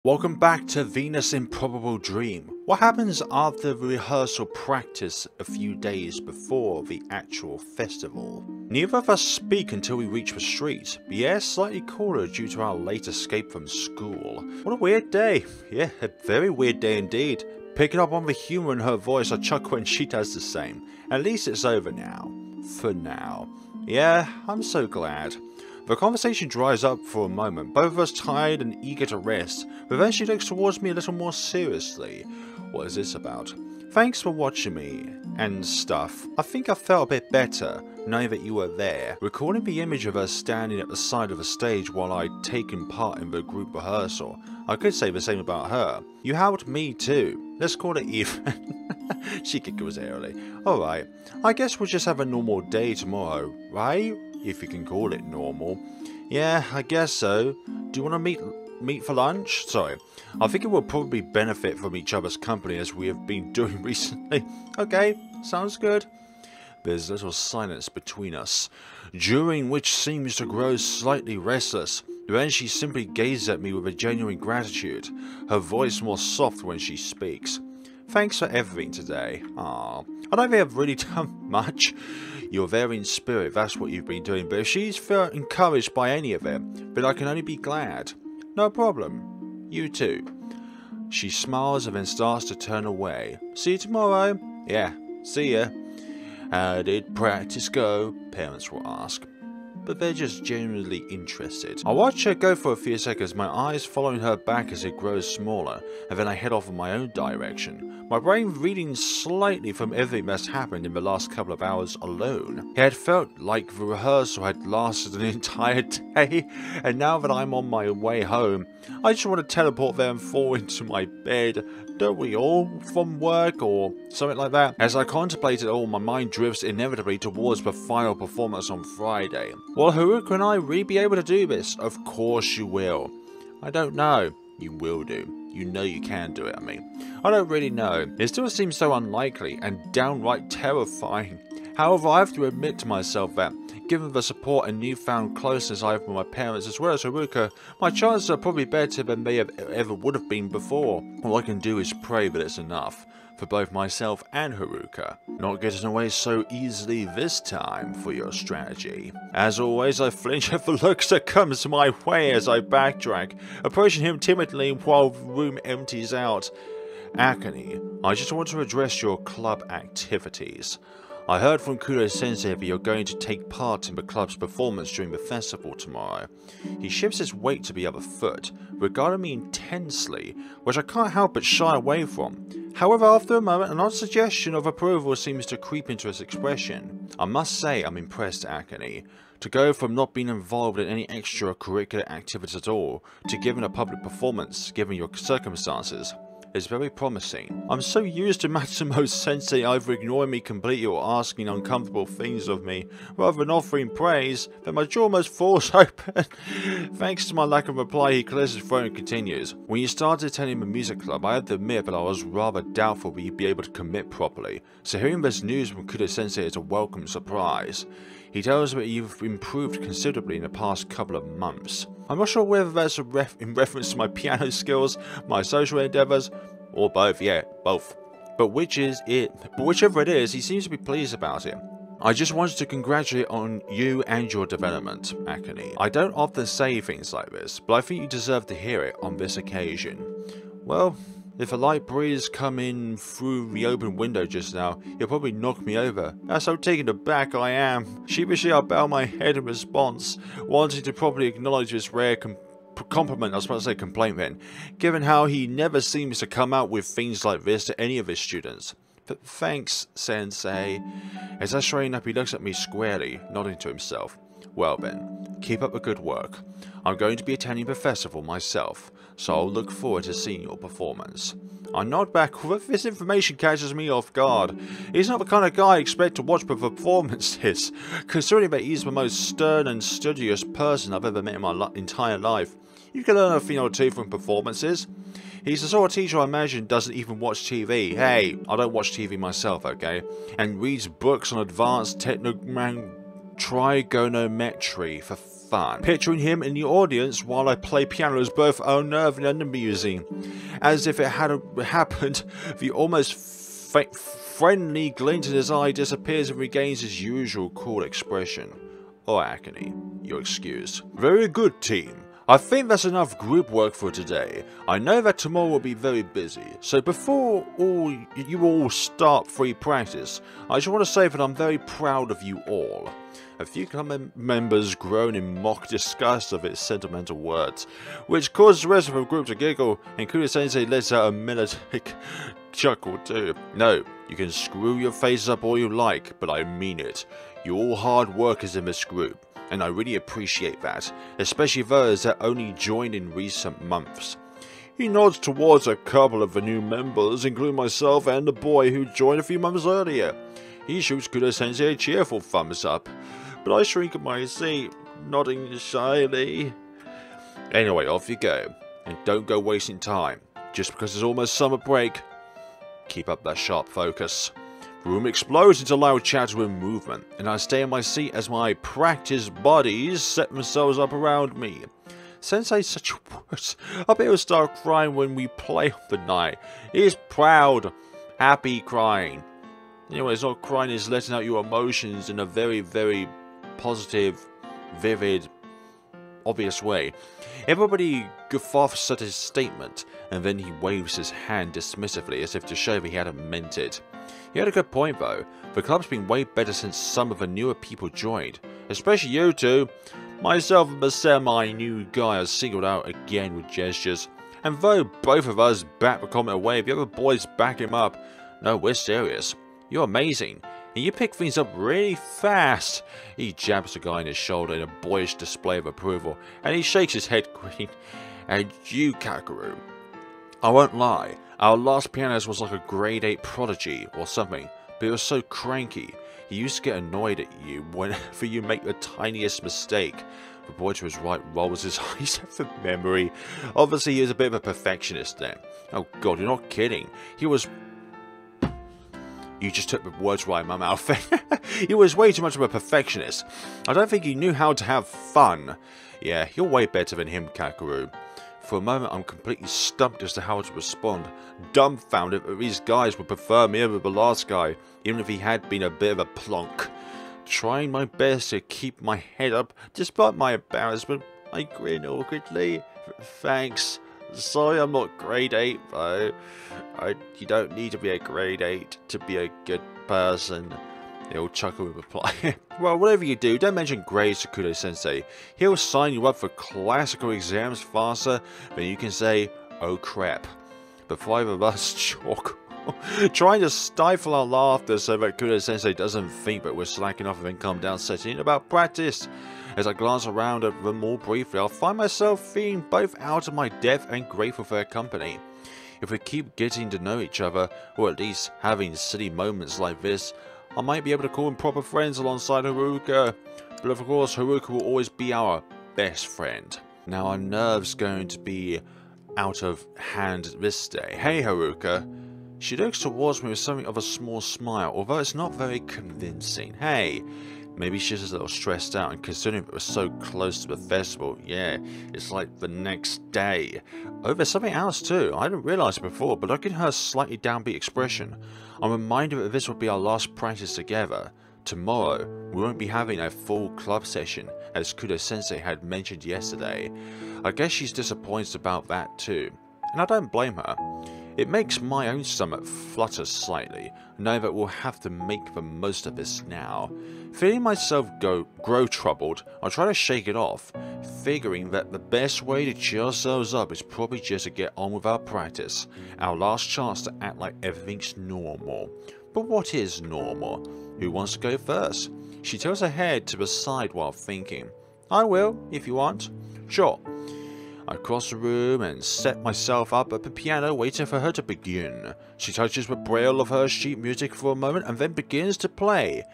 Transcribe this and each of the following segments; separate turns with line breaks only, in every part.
Welcome back to Venus Improbable Dream. What happens after rehearsal practice a few days before the actual festival? Neither of us speak until we reach the street. The air slightly cooler due to our late escape from school. What a weird day. Yeah, a very weird day indeed. Picking up on the humour in her voice, I chuckle when she does the same. At least it's over now. For now. Yeah, I'm so glad. The conversation dries up for a moment, both of us tired and eager to rest, but then she looks towards me a little more seriously. What is this about? Thanks for watching me, and stuff. I think I felt a bit better, knowing that you were there. Recording the image of us standing at the side of the stage while I'd taken part in the group rehearsal. I could say the same about her. You helped me too. Let's call it even. She giggles airily. Alright, I guess we'll just have a normal day tomorrow, right? If you can call it normal. Yeah, I guess so. Do you want to meet for lunch? Sorry. I think it will probably benefit from each other's company as we have been doing recently. Okay, sounds good. There's little silence between us, during which seems to grow slightly restless. Then she simply gazes at me with a genuine gratitude, her voice more soft when she speaks. Thanks for everything today. Ah, I don't think I've really done much. You're there in spirit, that's what you've been doing, but if she's felt encouraged by any of it, then I can only be glad. No problem. You too. She smiles and then starts to turn away. See you tomorrow. Yeah, see ya. How did practice go? Parents will ask. But they're just genuinely interested. I watch her go for a few seconds, my eyes following her back as it grows smaller, and then I head off in my own direction. My brain reeling slightly from everything that's happened in the last couple of hours alone. It had felt like the rehearsal had lasted an entire day, and now that I'm on my way home, I just want to teleport there and fall into my bed. Don't we all, from work or something like that? As I contemplate it all, my mind drifts inevitably towards the final performance on Friday. Will Haruka and I really be able to do this? Of course you will. I don't know. You will do. You know you can do it, I mean. I don't really know. It still seems so unlikely and downright terrifying. However, I have to admit to myself that, given the support and newfound closeness I have with my parents as well as Haruka, my chances are probably better than they ever would have been before. All I can do is pray that it's enough, for both myself and Haruka. Not getting away so easily this time for your strategy. As always, I flinch at the looks that comes my way as I backtrack, approaching him timidly while the room empties out. Akane, I just want to address your club activities. I heard from Kudo-sensei that you're going to take part in the club's performance during the festival tomorrow. He shifts his weight to the other foot, regarding me intensely, which I can't help but shy away from. However, after a moment, an odd suggestion of approval seems to creep into his expression. I must say I'm impressed, Akane. To go from not being involved in any extracurricular activities at all, to giving a public performance, given your circumstances, is very promising. I'm so used to Matsumo-sensei either ignoring me completely or asking uncomfortable things of me, rather than offering praise, that my jaw almost falls open. Thanks to my lack of reply, he clears his throat and continues. When you started attending the music club, I had to admit that I was rather doubtful that you'd be able to commit properly, so hearing this news from Kudo-sensei is a welcome surprise. He tells me that you've improved considerably in the past couple of months. I'm not sure whether that's in reference to my piano skills, my social endeavours, or both, yeah, both. But whichever it is, he seems to be pleased about it. I just wanted to congratulate on you and your development, Akane. I don't often say things like this, but I think you deserve to hear it on this occasion. Well, if a light breeze come in through the open window just now, he'll probably knock me over. That's how taken aback I am. Sheepishly I bow my head in response, wanting to properly acknowledge this rare compliment, I was about to say complaint then, given how he never seems to come out with things like this to any of his students. But thanks, sensei. As I straighten up, he looks at me squarely, nodding to himself. Well then, keep up the good work. I'm going to be attending the festival myself, so I'll look forward to seeing your performance. I nod back, this information catches me off guard. He's not the kind of guy I expect to watch the performances, considering that he's the most stern and studious person I've ever met in my entire life. You can learn a thing or two from performances. He's the sort of teacher I imagine doesn't even watch TV. Hey, I don't watch TV myself, okay? And reads books on advanced trigonometry, for fun. Picturing him in the audience while I play piano is both unnerving and amusing. As if it had happened, the almost friendly glint in his eye disappears and regains his usual cool expression. Or agony. You're excused. Very good, team. I think that's enough group work for today. I know that tomorrow will be very busy, so before you all start free practice, I just want to say that I'm very proud of you all. A few members groan in mock disgust of its sentimental words, which caused the rest of the group to giggle, and Kudo-sensei lets out a melodic chuckle too. No, you can screw your faces up all you like, but I mean it. You're all hard workers in this group, and I really appreciate that, especially those that only joined in recent months. He nods towards a couple of the new members, including myself and the boy who joined a few months earlier. He shoots Kudo-sensei a cheerful thumbs up, but I shrink in my seat, nodding shyly. Anyway, off you go, and don't go wasting time. Just because it's almost summer break, keep up that sharp focus. The room explodes into loud chatter and movement, and I stay in my seat as my practice buddies set themselves up around me. Sensei's such a wuss. I bet he'll start crying when we play on the night. He's proud, happy crying. Anyway, it's not crying, it's letting out your emotions in a very, very positive, vivid, obvious way. Everybody guffaws at his statement, and then he waves his hand dismissively as if to show that he hadn't meant it. He had a good point though. The club's been way better since some of the newer people joined. Especially you two. Myself and the semi-new guy are singled out again with gestures. And though both of us bat the comment away, the other boys back him up. No, we're serious. You're amazing. And you pick things up really fast. He jabs the guy in his shoulder in a boyish display of approval. And he shakes his head green. And you, Kakeru. I won't lie. Our last pianist was like a grade 8 prodigy or something, but he was so cranky. He used to get annoyed at you whenever you make the tiniest mistake. The boy to his right rolls his eyes at the memory. Obviously, he was a bit of a perfectionist then. Oh god, you're not kidding. He was... You just took the words right in my mouth. He was way too much of a perfectionist. I don't think he knew how to have fun. Yeah, you're way better than him, Kakeru. For a moment, I'm completely stumped as to how to respond, dumbfounded that these guys would prefer me over the last guy, even if he had been a bit of a plonk. Trying my best to keep my head up, despite my embarrassment, I grin awkwardly. Thanks. Sorry I'm not grade 8, though. You don't need to be a grade 8 to be a good person. He'll chuckle and reply. Well, whatever you do, don't mention grades to Kudo-sensei. He'll sign you up for classical exams faster than you can say, oh crap. The five of us chalk. Trying to stifle our laughter so that Kudo-sensei doesn't think that we're slacking off and then calm down setting about practice. As I glance around at them more briefly, I'll find myself feeling both out of my depth and grateful for their company. If we keep getting to know each other, or at least having silly moments like this, I might be able to call them proper friends alongside Haruka, but of course Haruka will always be our best friend. Now our nerves going to be out of hand this day. Hey Haruka. She looks towards me with something of a small smile, although it's not very convincing. Hey. Maybe she's just a little stressed out, and considering it was so close to the festival, yeah, it's like the next day. Oh, there's something else too. I didn't realise it before, but looking at her slightly downbeat expression, I'm reminded that this will be our last practice together. Tomorrow, we won't be having a full club session, as Kudo-sensei had mentioned yesterday. I guess she's disappointed about that too, and I don't blame her. It makes my own stomach flutter slightly, knowing that we'll have to make the most of this now. Feeling myself grow troubled, I try to shake it off, figuring that the best way to cheer ourselves up is probably just to get on with our practice, our last chance to act like everything's normal. But what is normal? Who wants to go first? She tilts her head to the side while thinking. I will, if you want. Sure. I cross the room and set myself up at the piano, waiting for her to begin. She touches the braille of her sheet music for a moment and then begins to play.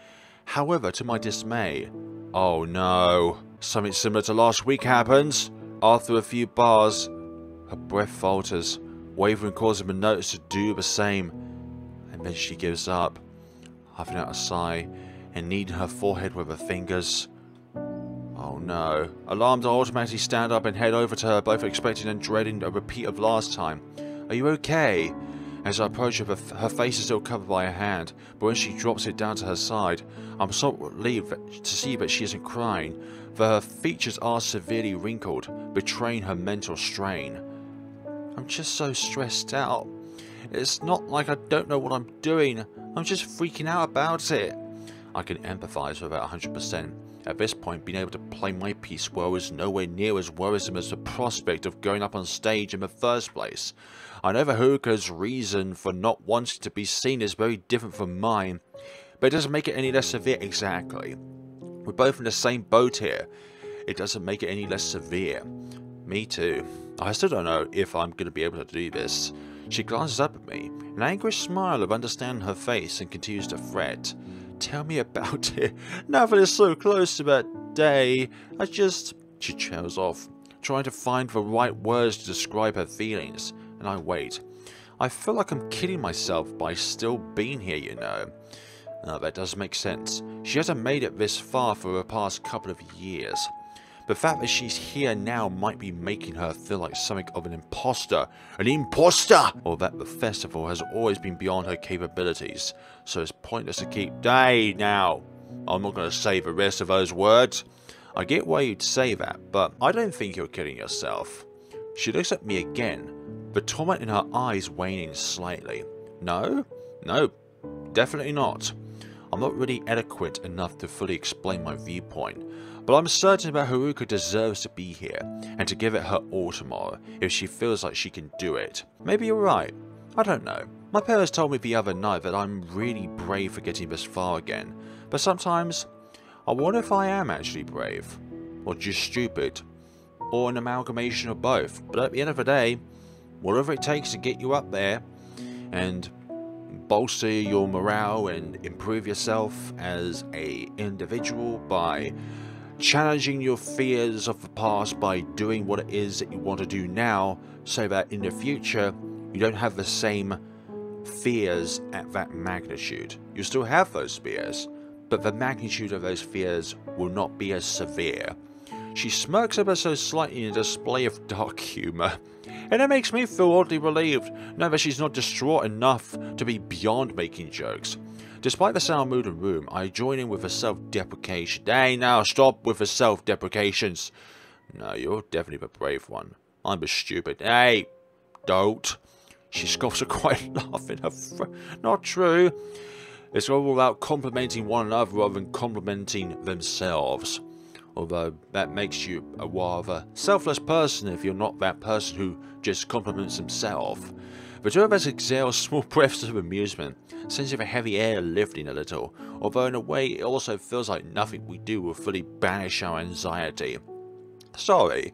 However, to my dismay, oh no, something similar to last week happens. After a few bars, her breath falters, wavering causing the notes to do the same, and then she gives up, huffing out a sigh and kneading her forehead with her fingers. Oh Oh no. Alarmed, I automatically stand up and head over to her, both expecting and dreading a repeat of last time. Are you okay? As I approach her, her face is still covered by her hand, but when she drops it down to her side, I'm so relieved to see that she isn't crying, for her features are severely wrinkled, betraying her mental strain. I'm just so stressed out. It's not like I don't know what I'm doing, I'm just freaking out about it. I can empathise with her 100%. At this point, being able to play my piece well is nowhere near as worrisome as the prospect of going up on stage in the first place. I know that Haruka's reason for not wanting to be seen is very different from mine, but it doesn't make it any less severe exactly. We're both in the same boat here. It doesn't make it any less severe. Me too. I still don't know if I'm going to be able to do this. She glances up at me, an angry smile of understanding her face, and continues to fret. Tell me about it. Now that it's so close to that day, She trails off, trying to find the right words to describe her feelings, and I wait. I feel like I'm kidding myself by still being here, you know. No, that does make sense. She hasn't made it this far for the past couple of years. The fact that she's here now might be making her feel like something of an imposter. An imposter! Or that the festival has always been beyond her capabilities. So it's pointless to keep... Hey, now! I'm not going to say the rest of those words. I get why you'd say that, but I don't think you're kidding yourself. She looks at me again, the torment in her eyes waning slightly. No? No, definitely not. I'm not really eloquent enough to fully explain my viewpoint, but I'm certain that Haruka deserves to be here, and to give it her all tomorrow, if she feels like she can do it. Maybe you're right. I don't know. My parents told me the other night that I'm really brave for getting this far again, but sometimes I wonder if I am actually brave, or just stupid, or an amalgamation of both. But at the end of the day, whatever it takes to get you up there, and bolster your morale and improve yourself as an individual by challenging your fears of the past by doing what it is that you want to do now, so that in the future you don't have the same fears at that magnitude. You still have those fears, but the magnitude of those fears will not be as severe. She smirks ever so slightly in a display of dark humour, and it makes me feel oddly relieved, now that she's not distraught enough to be beyond making jokes. Despite the sour mood in the room, I join in with a self-deprecation. Hey, now stop with the self-deprecations. No, you're definitely the brave one. I'm the stupid. Hey, don't. She scoffs a quiet laugh in her throat. Not true. It's all about complimenting one another rather than complimenting themselves. Although that makes you a rather selfless person if you're not that person who just compliments himself. The two of us exhale small breaths of amusement, sensing the heavy air lifting a little, although in a way it also feels like nothing we do will fully banish our anxiety. Sorry,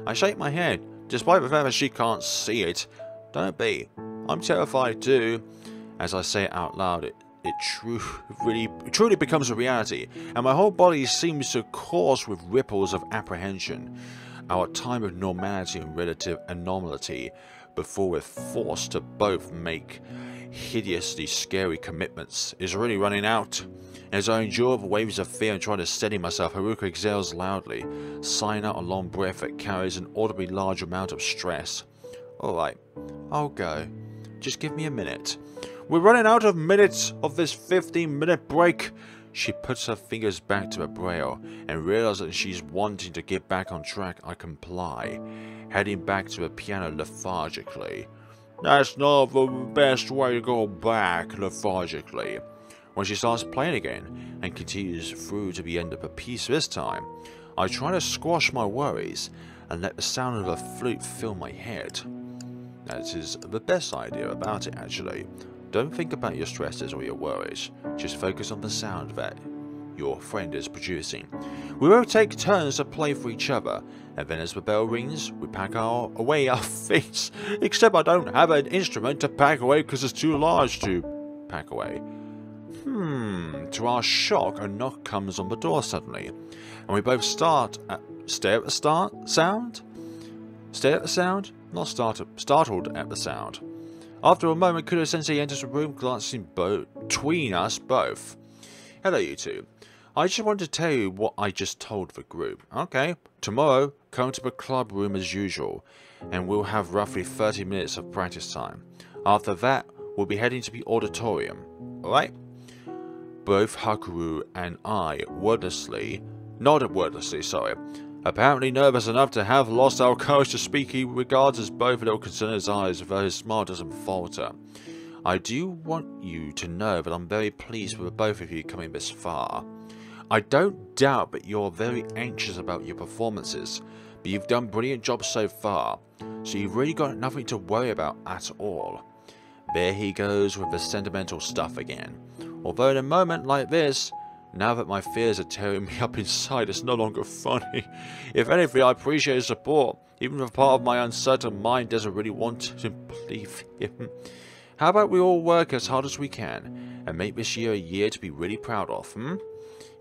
I shake my head, despite the fact that she can't see it. Don't be. I'm terrified too. As I say it out loud, it truly becomes a reality, and my whole body seems to course with ripples of apprehension. Our time of normality and relative anomaly before we're forced to both make hideously scary commitments is really running out. As I endure the waves of fear and try to steady myself, Haruka exhales loudly, sighing out a long breath that carries an audibly large amount of stress. Alright, I'll go. Just give me a minute. We're running out of minutes of this 15-minute break. She puts her fingers back to her braille, and realizes that she's wanting to get back on track. I comply, heading back to the piano lethargically. That's not the best way to go back lethargically. When she starts playing again, and continues through to the end of the piece this time, I try to squash my worries, and let the sound of the flute fill my head. That is the best idea about it, actually. Don't think about your stresses or your worries, just focus on the sound that your friend is producing. We will take turns to play for each other, and then as the bell rings, we pack away our things. Except I don't have an instrument to pack away because it's too large to pack away. To our shock, a knock comes on the door suddenly, and we both stare at the sound? Not startled at the sound. After a moment, Kudo-sensei enters the room, glancing between us both. Hello, you two. I just wanted to tell you what I just told the group. Okay, tomorrow, come to the club room as usual, and we'll have roughly 30 minutes of practice time. After that, we'll be heading to the auditorium. Alright? Both Kakeru and I nodded wordlessly, apparently nervous enough to have lost our courage to speak. He regards us both a little concerned in his eyes, though his smile doesn't falter. I do want you to know that I'm very pleased with both of you coming this far. I don't doubt that you're very anxious about your performances, but you've done a brilliant job so far, so you've really got nothing to worry about at all. There he goes with the sentimental stuff again. Although in a moment like this, now that my fears are tearing me up inside, it's no longer funny. If anything, I appreciate his support, even if part of my uncertain mind doesn't really want to believe him. How about we all work as hard as we can, and make this year a year to be really proud of,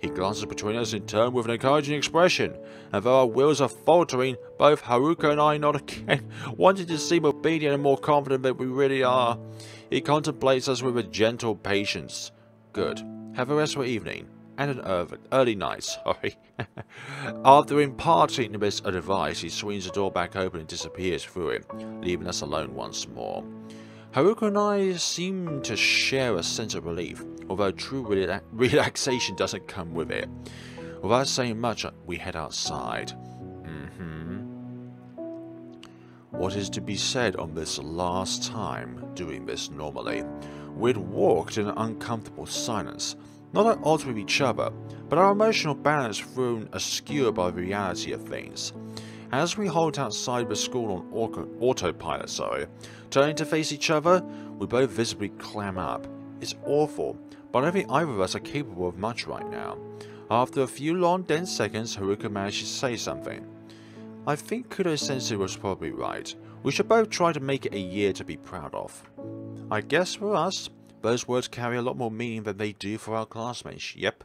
He glances between us in turn with an encouraging expression, and though our wills are faltering, both Haruka and I nod again, wanting to seem obedient and more confident than we really are. He contemplates us with a gentle patience. Good. Have a restful evening. And an early night, sorry. After imparting this advice, he swings the door back open and disappears through it, leaving us alone once more. Haruka and I seem to share a sense of relief, although true relaxation doesn't come with it. Without saying much, we head outside. What is to be said on this last time doing this normally? We'd walked in an uncomfortable silence, not at odds with each other, but our emotional balance thrown askew by the reality of things. As we halt outside the school on autopilot, turning to face each other, we both visibly clam up. It's awful, but I don't think either of us are capable of much right now. After a few long, dense seconds, Haruka managed to say something. I think Kudo-sensei was probably right. We should both try to make it a year to be proud of. I guess for us, those words carry a lot more meaning than they do for our classmates, yep.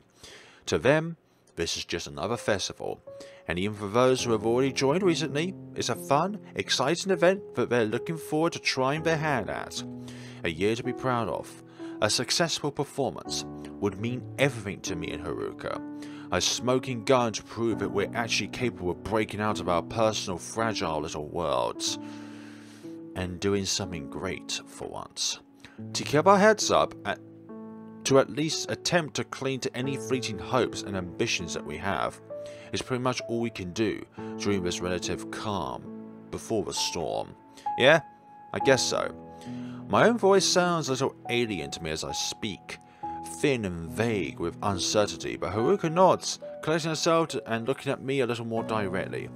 To them, this is just another festival, and even for those who have already joined recently, it's a fun, exciting event that they're looking forward to trying their hand at. A year to be proud of. A successful performance would mean everything to me and Haruka. A smoking gun to prove that we're actually capable of breaking out of our personal fragile little worlds and doing something great for once. To keep our heads up, to at least attempt to cling to any fleeting hopes and ambitions that we have, is pretty much all we can do during this relative calm before the storm. Yeah, I guess so. My own voice sounds a little alien to me as I speak, thin and vague with uncertainty, but Haruka nods, collecting herself and looking at me a little more directly.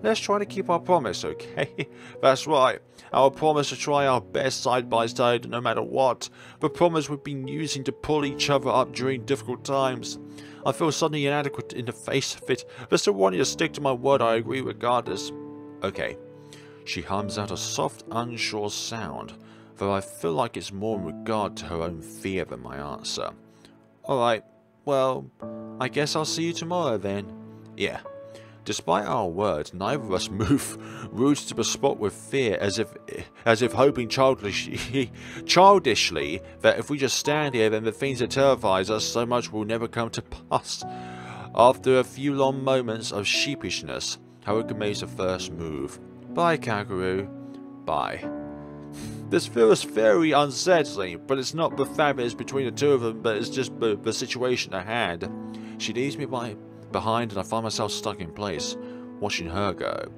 Let's try to keep our promise, okay? That's right, our promise to try our best side by side no matter what. The promise we've been using to pull each other up during difficult times. I feel suddenly inadequate in the face of it, but still wanting to stick to my word. I agree regardless. Okay. She hums out a soft, unsure sound, though I feel like it's more in regard to her own fear than my answer. Alright, well, I guess I'll see you tomorrow then. Yeah. Despite our words, neither of us move, rooted to the spot with fear, as if hoping childishly that if we just stand here, then the things that terrifies us so much will never come to pass. After a few long moments of sheepishness, Haruka makes the first move. Bye, Kakeru. Bye. This feels very unsettling, but it's not the fact that it's between the two of them, but it's just the situation at hand. She leaves me behind and I find myself stuck in place, watching her go.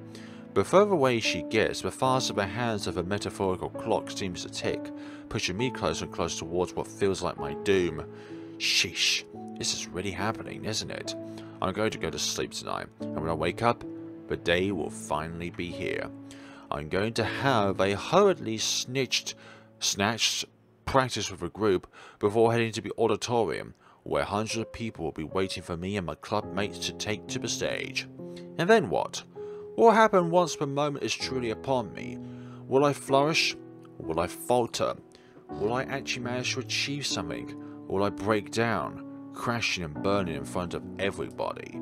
The further away she gets, the faster the hands of a metaphorical clock seems to tick, pushing me closer and closer towards what feels like my doom. Sheesh, this is really happening, isn't it? I'm going to go to sleep tonight, and when I wake up, the day will finally be here. I'm going to have a hurriedly snatched practice with a group before heading to the auditorium, where hundreds of people will be waiting for me and my club mates to take to the stage. And then what? What will happen once the moment is truly upon me? Will I flourish? Or will I falter? Will I actually manage to achieve something? Or will I break down, crashing and burning in front of everybody?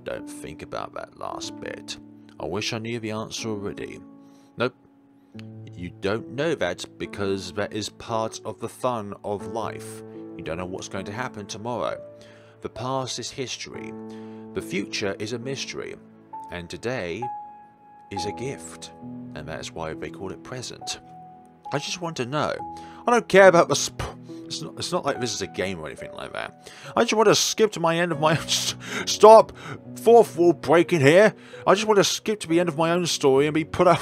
Don't think about that last bit. I wish I knew the answer already. Nope. You don't know that because that is part of the fun of life. You don't know what's going to happen tomorrow. The past is history, the future is a mystery, and today is a gift, and that's why they call it present. I just want to know. I don't care about the it's not like this is a game or anything like that. I just want to skip to my end of my stop! Fourth wall breaking here! I just want to skip to the end of my own story and be put out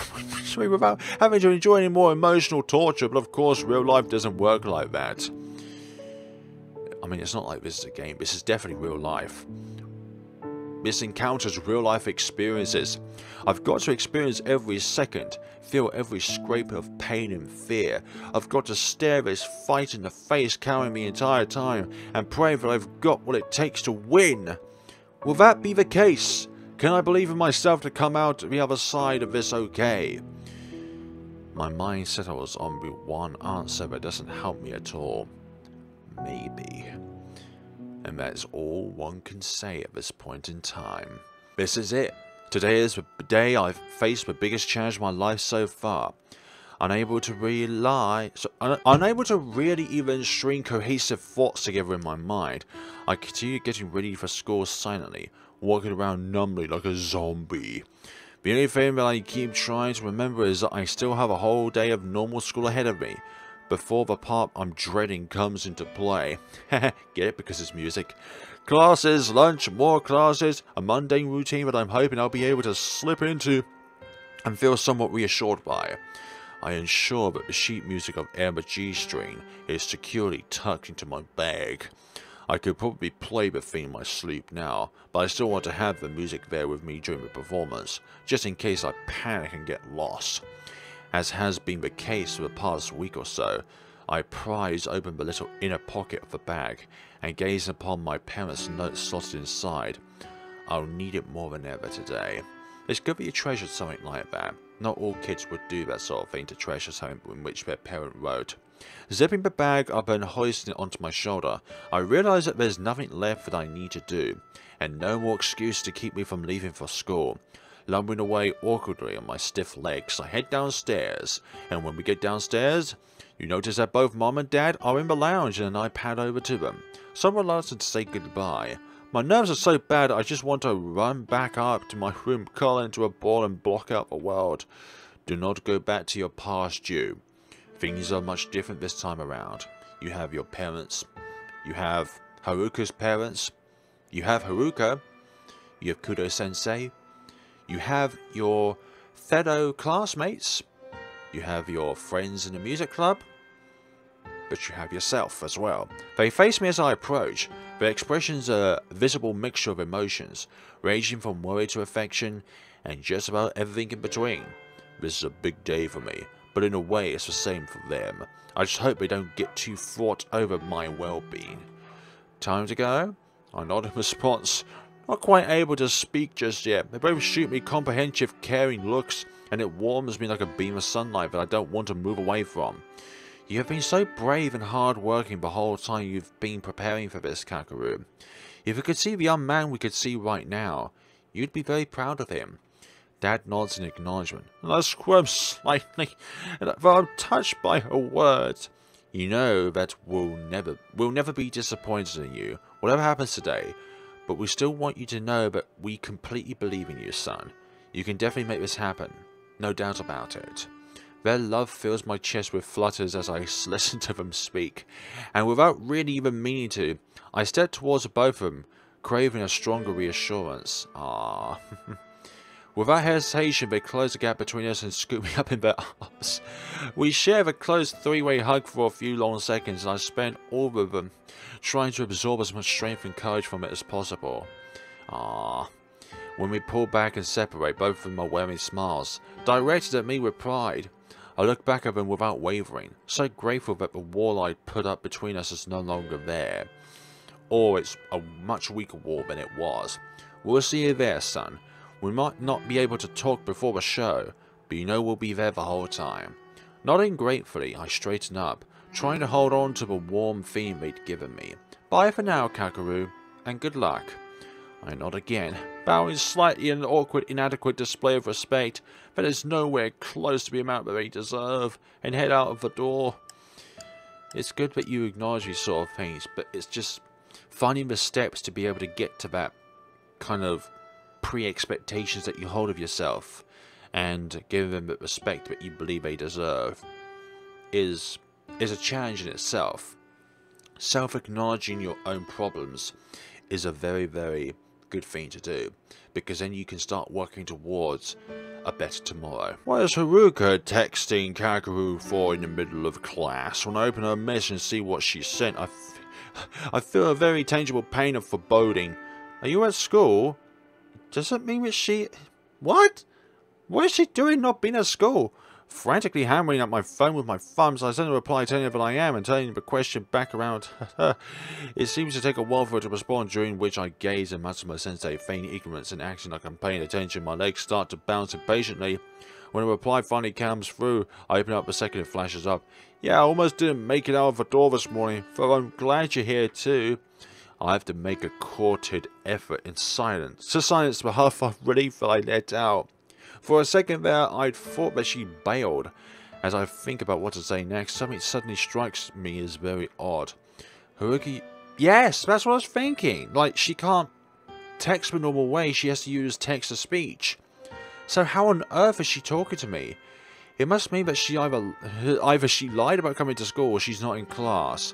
without having to enjoy any more emotional torture, but of course real life doesn't work like that. I mean, it's not like this is a game, this is definitely real life. This encounters real life experiences. I've got to experience every second, feel every scrape of pain and fear. I've got to stare this fight in the face carrying the entire time and pray that I've got what it takes to win. Will that be the case? Can I believe in myself to come out the other side of this okay? My mind settles on the one answer that doesn't help me at all. Maybe. And that's all one can say at this point in time. This is it. Today is the day I've faced the biggest challenge of my life so far. Unable to really even string cohesive thoughts together in my mind, I continue getting ready for school silently, walking around numbly like a zombie. The only thing that I keep trying to remember is that I still have a whole day of normal school ahead of me, before the part I'm dreading comes into play. Get it? Because it's music. Classes, lunch, more classes, a mundane routine that I'm hoping I'll be able to slip into and feel somewhat reassured by. I ensure that the sheet music of Emma G string is securely tucked into my bag. I could probably play the theme in my sleep now, but I still want to have the music there with me during the performance, just in case I panic and get lost. As has been the case for the past week or so, I prise open the little inner pocket of the bag and gaze upon my parents' note slotted inside. I'll need it more than ever today. It's good that you treasured something like that. Not all kids would do that sort of thing, to treasure something in which their parent wrote. Zipping the bag up and hoisting it onto my shoulder, I realise that there's nothing left that I need to do, and no more excuse to keep me from leaving for school. Lumbering away awkwardly on my stiff legs, I head downstairs, and when we get downstairs, you notice that both Mom and Dad are in the lounge and I pad over to them, somewhat reluctant to say goodbye. My nerves are so bad I just want to run back up to my room, curl into a ball and block out the world. Do not go back to your past, you. Things are much different this time around. You have your parents. You have Haruka's parents. You have Haruka. You have Kudo-sensei. You have your fellow classmates. You have your friends in the music club. But you have yourself as well. They face me as I approach. Their expressions are a visible mixture of emotions, ranging from worry to affection, and just about everything in between. This is a big day for me, but in a way it's the same for them. I just hope they don't get too fraught over my well-being. Time to go? I nod in response, not quite able to speak just yet. They both shoot me comprehensive, caring looks, and it warms me like a beam of sunlight that I don't want to move away from. You have been so brave and hard-working the whole time you've been preparing for this, Kakeru. If you could see the young man we could see right now, you'd be very proud of him. Dad nods in acknowledgement, and I squirm slightly, and I'm touched by her words. You know that we'll never be disappointed in you, whatever happens today, but we still want you to know that we completely believe in you, son. You can definitely make this happen, no doubt about it. Their love fills my chest with flutters as I listen to them speak, and without really even meaning to, I step towards both of them, craving a stronger reassurance. Ah. Without hesitation, they close the gap between us and scoop me up in their arms. We share a close three-way hug for a few long seconds, and I spend all of them trying to absorb as much strength and courage from it as possible. Ah. When we pull back and separate, both of them are wearing smiles, directed at me with pride. I look back at them without wavering, so grateful that the wall I'd put up between us is no longer there. Or it's a much weaker wall than it was. We'll see you there, son. We might not be able to talk before the show, but you know we'll be there the whole time. Nodding gratefully, I straighten up, trying to hold on to the warm theme they'd given me. Bye for now, Kakeru, and good luck. I nod again, bowing slightly in an awkward, inadequate display of respect that is nowhere close to the amount that they deserve, and head out of the door. It's good that you acknowledge these sort of things, but it's just, finding the steps to be able to get to that kind of pre-expectations that you hold of yourself and give them the respect that you believe they deserve is a challenge in itself. Self-acknowledging your own problems is a very, very good thing to do, because then you can start working towards a better tomorrow. Why is Haruka texting Kakeru for in the middle of class? When I open her message and see what she sent, I feel a very tangible pain of foreboding. Are you at school? Does that mean that she... What? What is she doing not being at school? Frantically hammering at my phone with my thumbs, I send a reply telling her that I am and turning the question back around her. It seems to take a while for her to respond, during which I gaze at Matsumo-sensei, feigning ignorance and acting like I'm paying attention. My legs start to bounce impatiently. When a reply finally comes through, I open up a second and flashes up. Yeah, I almost didn't make it out of the door this morning, though I'm glad you're here too. I have to make a courted effort in silence, to silence the huff of relief that I let out. For a second there, I'd thought that she bailed. As I think about what to say next, something suddenly strikes me as very odd. Haruka... Yes, that's what I was thinking. Like, she can't text the normal way, she has to use text-to-speech. So how on earth is she talking to me? It must mean that she either she lied about coming to school or she's not in class.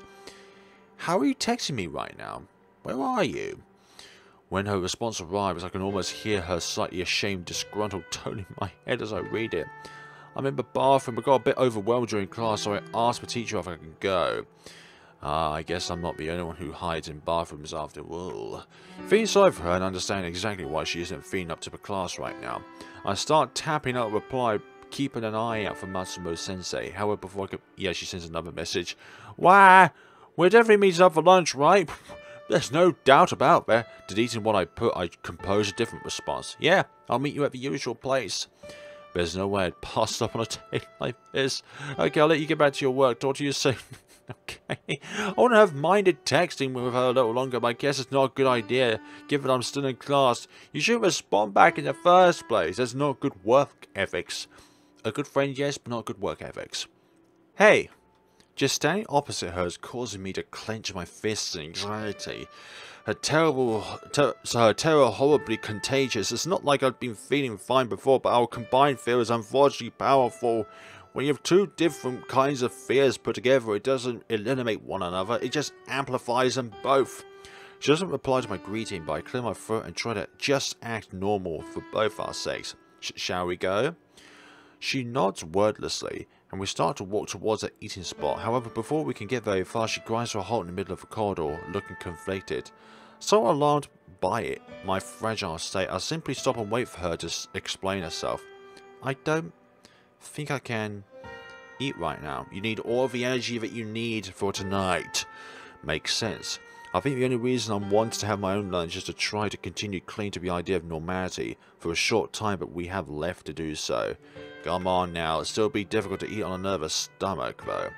How are you texting me right now? Where are you? When her response arrives, I can almost hear her slightly ashamed, disgruntled tone in my head as I read it. I'm in the bathroom, but got a bit overwhelmed during class, so I asked the teacher if I can go. I guess I'm not the only one who hides in bathrooms after all. Feeling sorry for her and understanding exactly why she isn't feeling up to the class right now, I start tapping out a reply, keeping an eye out for Matsumo-sensei. However, before I could... Yeah, she sends another message. Why? We're definitely meeting up for lunch, right? There's no doubt about that. Deleting what I put, I compose a different response. Yeah, I'll meet you at the usual place. There's no way I'd pass up on a date like this. Okay, I'll let you get back to your work. Talk to you soon. Okay. I wouldn't have minded texting with her a little longer, but I guess it's not a good idea, given I'm still in class. You should respond back in the first place. That's not good work ethics. A good friend, yes, but not good work ethics. Hey. Just standing opposite her is causing me to clench my fists in anxiety. Her terror horribly contagious. It's not like I've been feeling fine before, but our combined fear is unfortunately powerful. When you have two different kinds of fears put together, it doesn't eliminate one another, it just amplifies them both. She doesn't reply to my greeting, but I clear my throat and try to just act normal for both our sakes. Shall we go? She nods wordlessly, and we start to walk towards that eating spot. However, before we can get very far, she grinds to a halt in the middle of the corridor, looking conflicted. So alarmed by it, my fragile state, I simply stop and wait for her to explain herself. I don't think I can eat right now. You need all the energy that you need for tonight. Makes sense. I think the only reason I'm wanting to have my own lunch is to try to continue clinging to the idea of normality for a short time, but we have left to do so. Come on now, it'll still be difficult to eat on a nervous stomach though.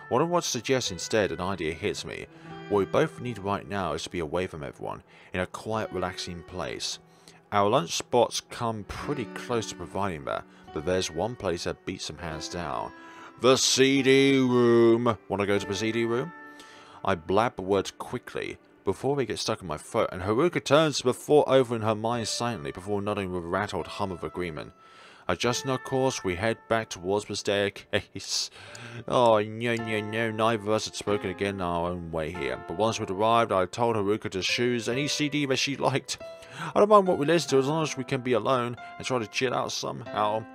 What I want to suggest instead, an idea hits me. What we both need right now is to be away from everyone, in a quiet, relaxing place. Our lunch spots come pretty close to providing that, but there's one place that beats them hands down. The CD room! Want to go to the CD room? I blab the words quickly, before they get stuck in my throat, and Haruka turns the thought over in her mind silently before nodding with a rattled hum of agreement. Adjusting our course, we head back towards the staircase. Oh, no, neither of us had spoken again our own way here. But once we'd arrived, I told Haruka to choose any CD that she liked. I don't mind what we listen to as long as we can be alone and try to chill out somehow.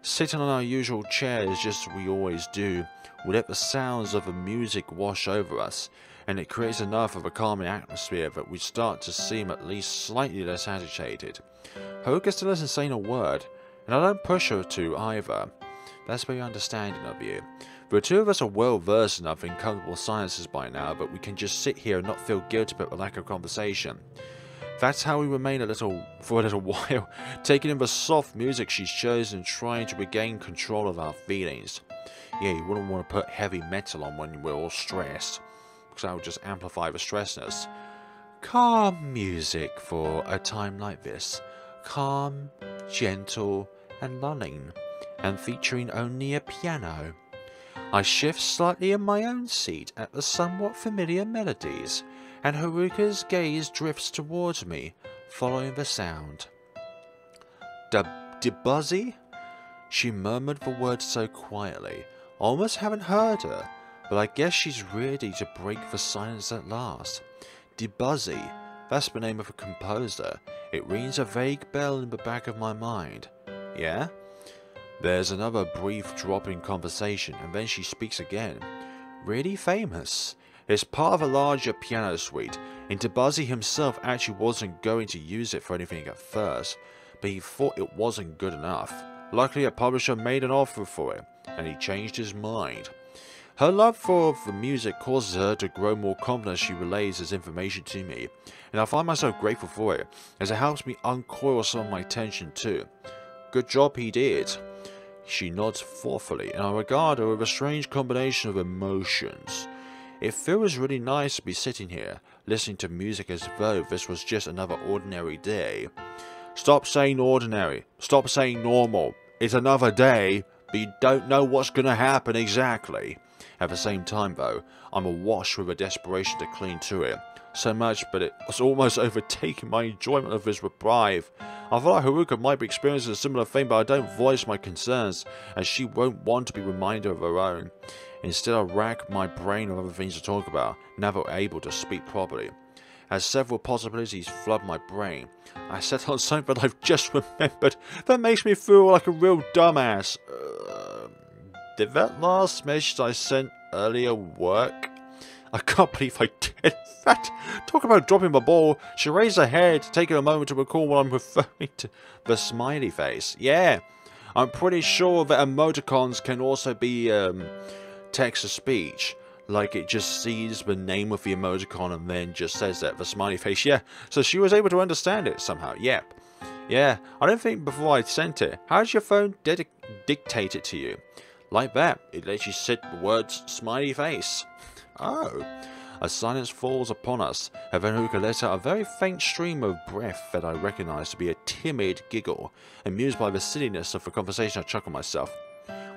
Sitting on our usual chairs, just as we always do, we let the sounds of the music wash over us, and it creates enough of a calming atmosphere that we start to seem at least slightly less agitated. Haruka still isn't saying a word, and I don't push her to either. That's very understanding of you. The two of us are well versed enough in comfortable silences by now, but we can just sit here and not feel guilty about the lack of conversation. That's how we remain for a little while, taking in the soft music she's chosen, trying to regain control of our feelings. Yeah, you wouldn't want to put heavy metal on when we're all stressed, because that would just amplify the stressness. Calm music for a time like this. Calm, gentle, and lulling, and featuring only a piano. I shift slightly in my own seat at the somewhat familiar melodies, and Haruka's gaze drifts towards me, following the sound. Dibuzzy? She murmured the word so quietly, I almost haven't heard her, but I guess she's ready to break the silence at last. Dibuzzy, that's the name of a composer. It rings a vague bell in the back of my mind. Yeah? There's another brief drop in conversation, and then she speaks again. Really famous. It's part of a larger piano suite, and Dibuzzy himself actually wasn't going to use it for anything at first, but he thought it wasn't good enough. Luckily, a publisher made an offer for it, and he changed his mind. Her love for the music causes her to grow more confident as she relays this information to me, and I find myself grateful for it, as it helps me uncoil some of my tension too. Good job he did. She nods thoughtfully, and I regard her with a strange combination of emotions. It feels really nice to be sitting here, listening to music as though this was just another ordinary day. Stop saying ordinary. Stop saying normal. It's another day, but you don't know what's going to happen exactly. At the same time, though, I'm awash with a desperation to cling to it. So much, but it was almost overtaking my enjoyment of this reprieve. I feel like Haruka might be experiencing a similar thing, but I don't voice my concerns, as she won't want to be reminded of her own. Instead, I rack my brain with other things to talk about, never able to speak properly. As several possibilities flood my brain, I set on something that I've just remembered that makes me feel like a real dumbass. Did that last message I sent earlier work? I can't believe I did. In fact, talk about dropping my ball. She raised her head, taking a moment to recall what I'm referring to. The smiley face. Yeah, I'm pretty sure that emoticons can also be text-to-speech. Like it just sees the name of the emoticon and then just says that, the smiley face. Yeah, so she was able to understand it somehow. Yep. Yeah, I don't think before I sent it. How does your phone dictate it to you? Like that. It lets you set the words smiley face. Oh. A silence falls upon us, and then Haruka lets out a very faint stream of breath that I recognize to be a timid giggle. Amused by the silliness of the conversation, I chuckle myself.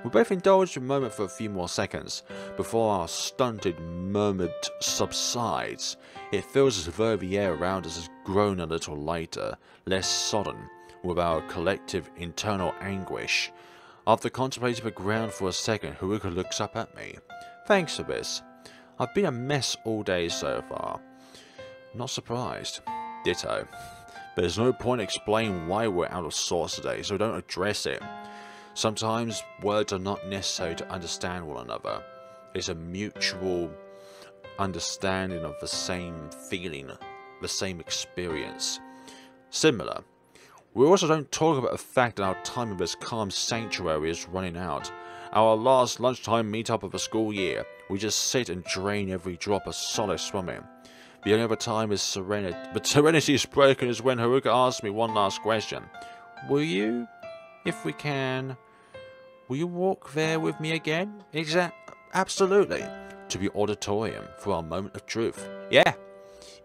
We both indulged in a moment for a few more seconds, before our stunted murmur subsides. It feels as though the air around us has grown a little lighter, less sodden, with our collective internal anguish. After contemplating the ground for a second, Haruka looks up at me. Thanks for this. I've been a mess all day so far. Not surprised. Ditto. There's no point explaining why we're out of sorts today, so don't address it. Sometimes words are not necessary to understand one another. It's a mutual understanding of the same feeling, the same experience. Similar. We also don't talk about the fact that our time in this calm sanctuary is running out. Our last lunchtime meet-up of the school year, we just sit and drain every drop of solace from it. The only other time is serenity, but serenity is broken is when Haruka asks me one last question. Will you, if we can, will you walk there with me again? Absolutely. To the auditorium for our moment of truth. Yeah.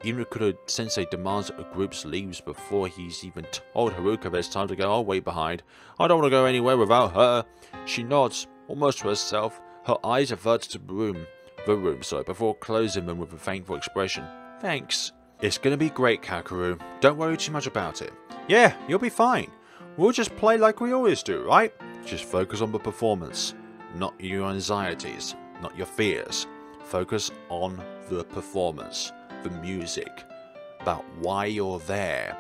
Even Ikura-sensei demands that the group leaves before he's even told Haruka that it's time to go. I'll wait behind. I don't want to go anywhere without her. She nods, almost to herself. Her eyes avert to the room, before closing them with a thankful expression. Thanks. It's gonna be great, Kakeru. Don't worry too much about it. Yeah, you'll be fine. We'll just play like we always do, right? Just focus on the performance, not your anxieties, not your fears. Focus on the performance, the music, about why you're there.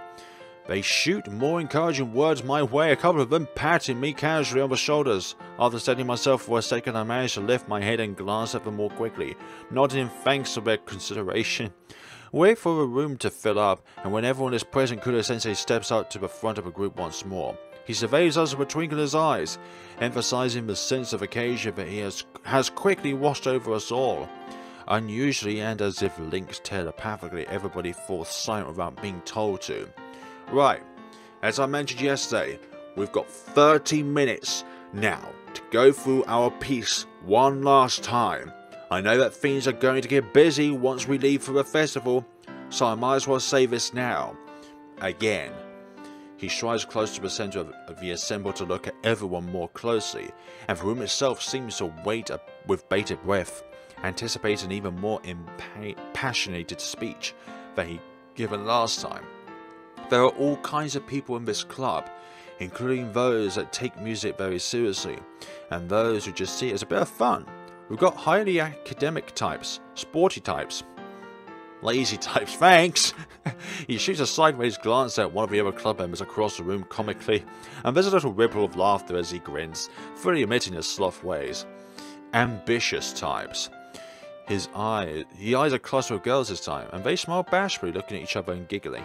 They shoot more encouraging words my way, a couple of them patting me casually on the shoulders. After steadying myself for a second, I managed to lift my head and glance at them more quickly, nodding in thanks for their consideration. Wait for the room to fill up, and when everyone is present, Ikura-sensei steps up to the front of the group once more. He surveys us with a twinkle in his eyes, emphasizing the sense of occasion that he has quickly washed over us all. Unusually, and as if linked telepathically, everybody falls silent without being told to. Right, as I mentioned yesterday, we've got 30 minutes now to go through our piece one last time. I know that things are going to get busy once we leave for the festival, so I might as well say this now. Again, He strides close to the center of the assembly to look at everyone more closely, and the room itself seems to wait with bated breath, anticipating even more impassioned speech than he given last time. There are all kinds of people in this club, including those that take music very seriously, and those who just see it as a bit of fun. We've got highly academic types, sporty types, lazy types, thanks! He shoots a sideways glance at one of the other club members across the room comically, and there's a little ripple of laughter as he grins, fully admitting his sloth ways. Ambitious types. He eyes a cluster of girls this time, and they smile bashfully, looking at each other and giggling.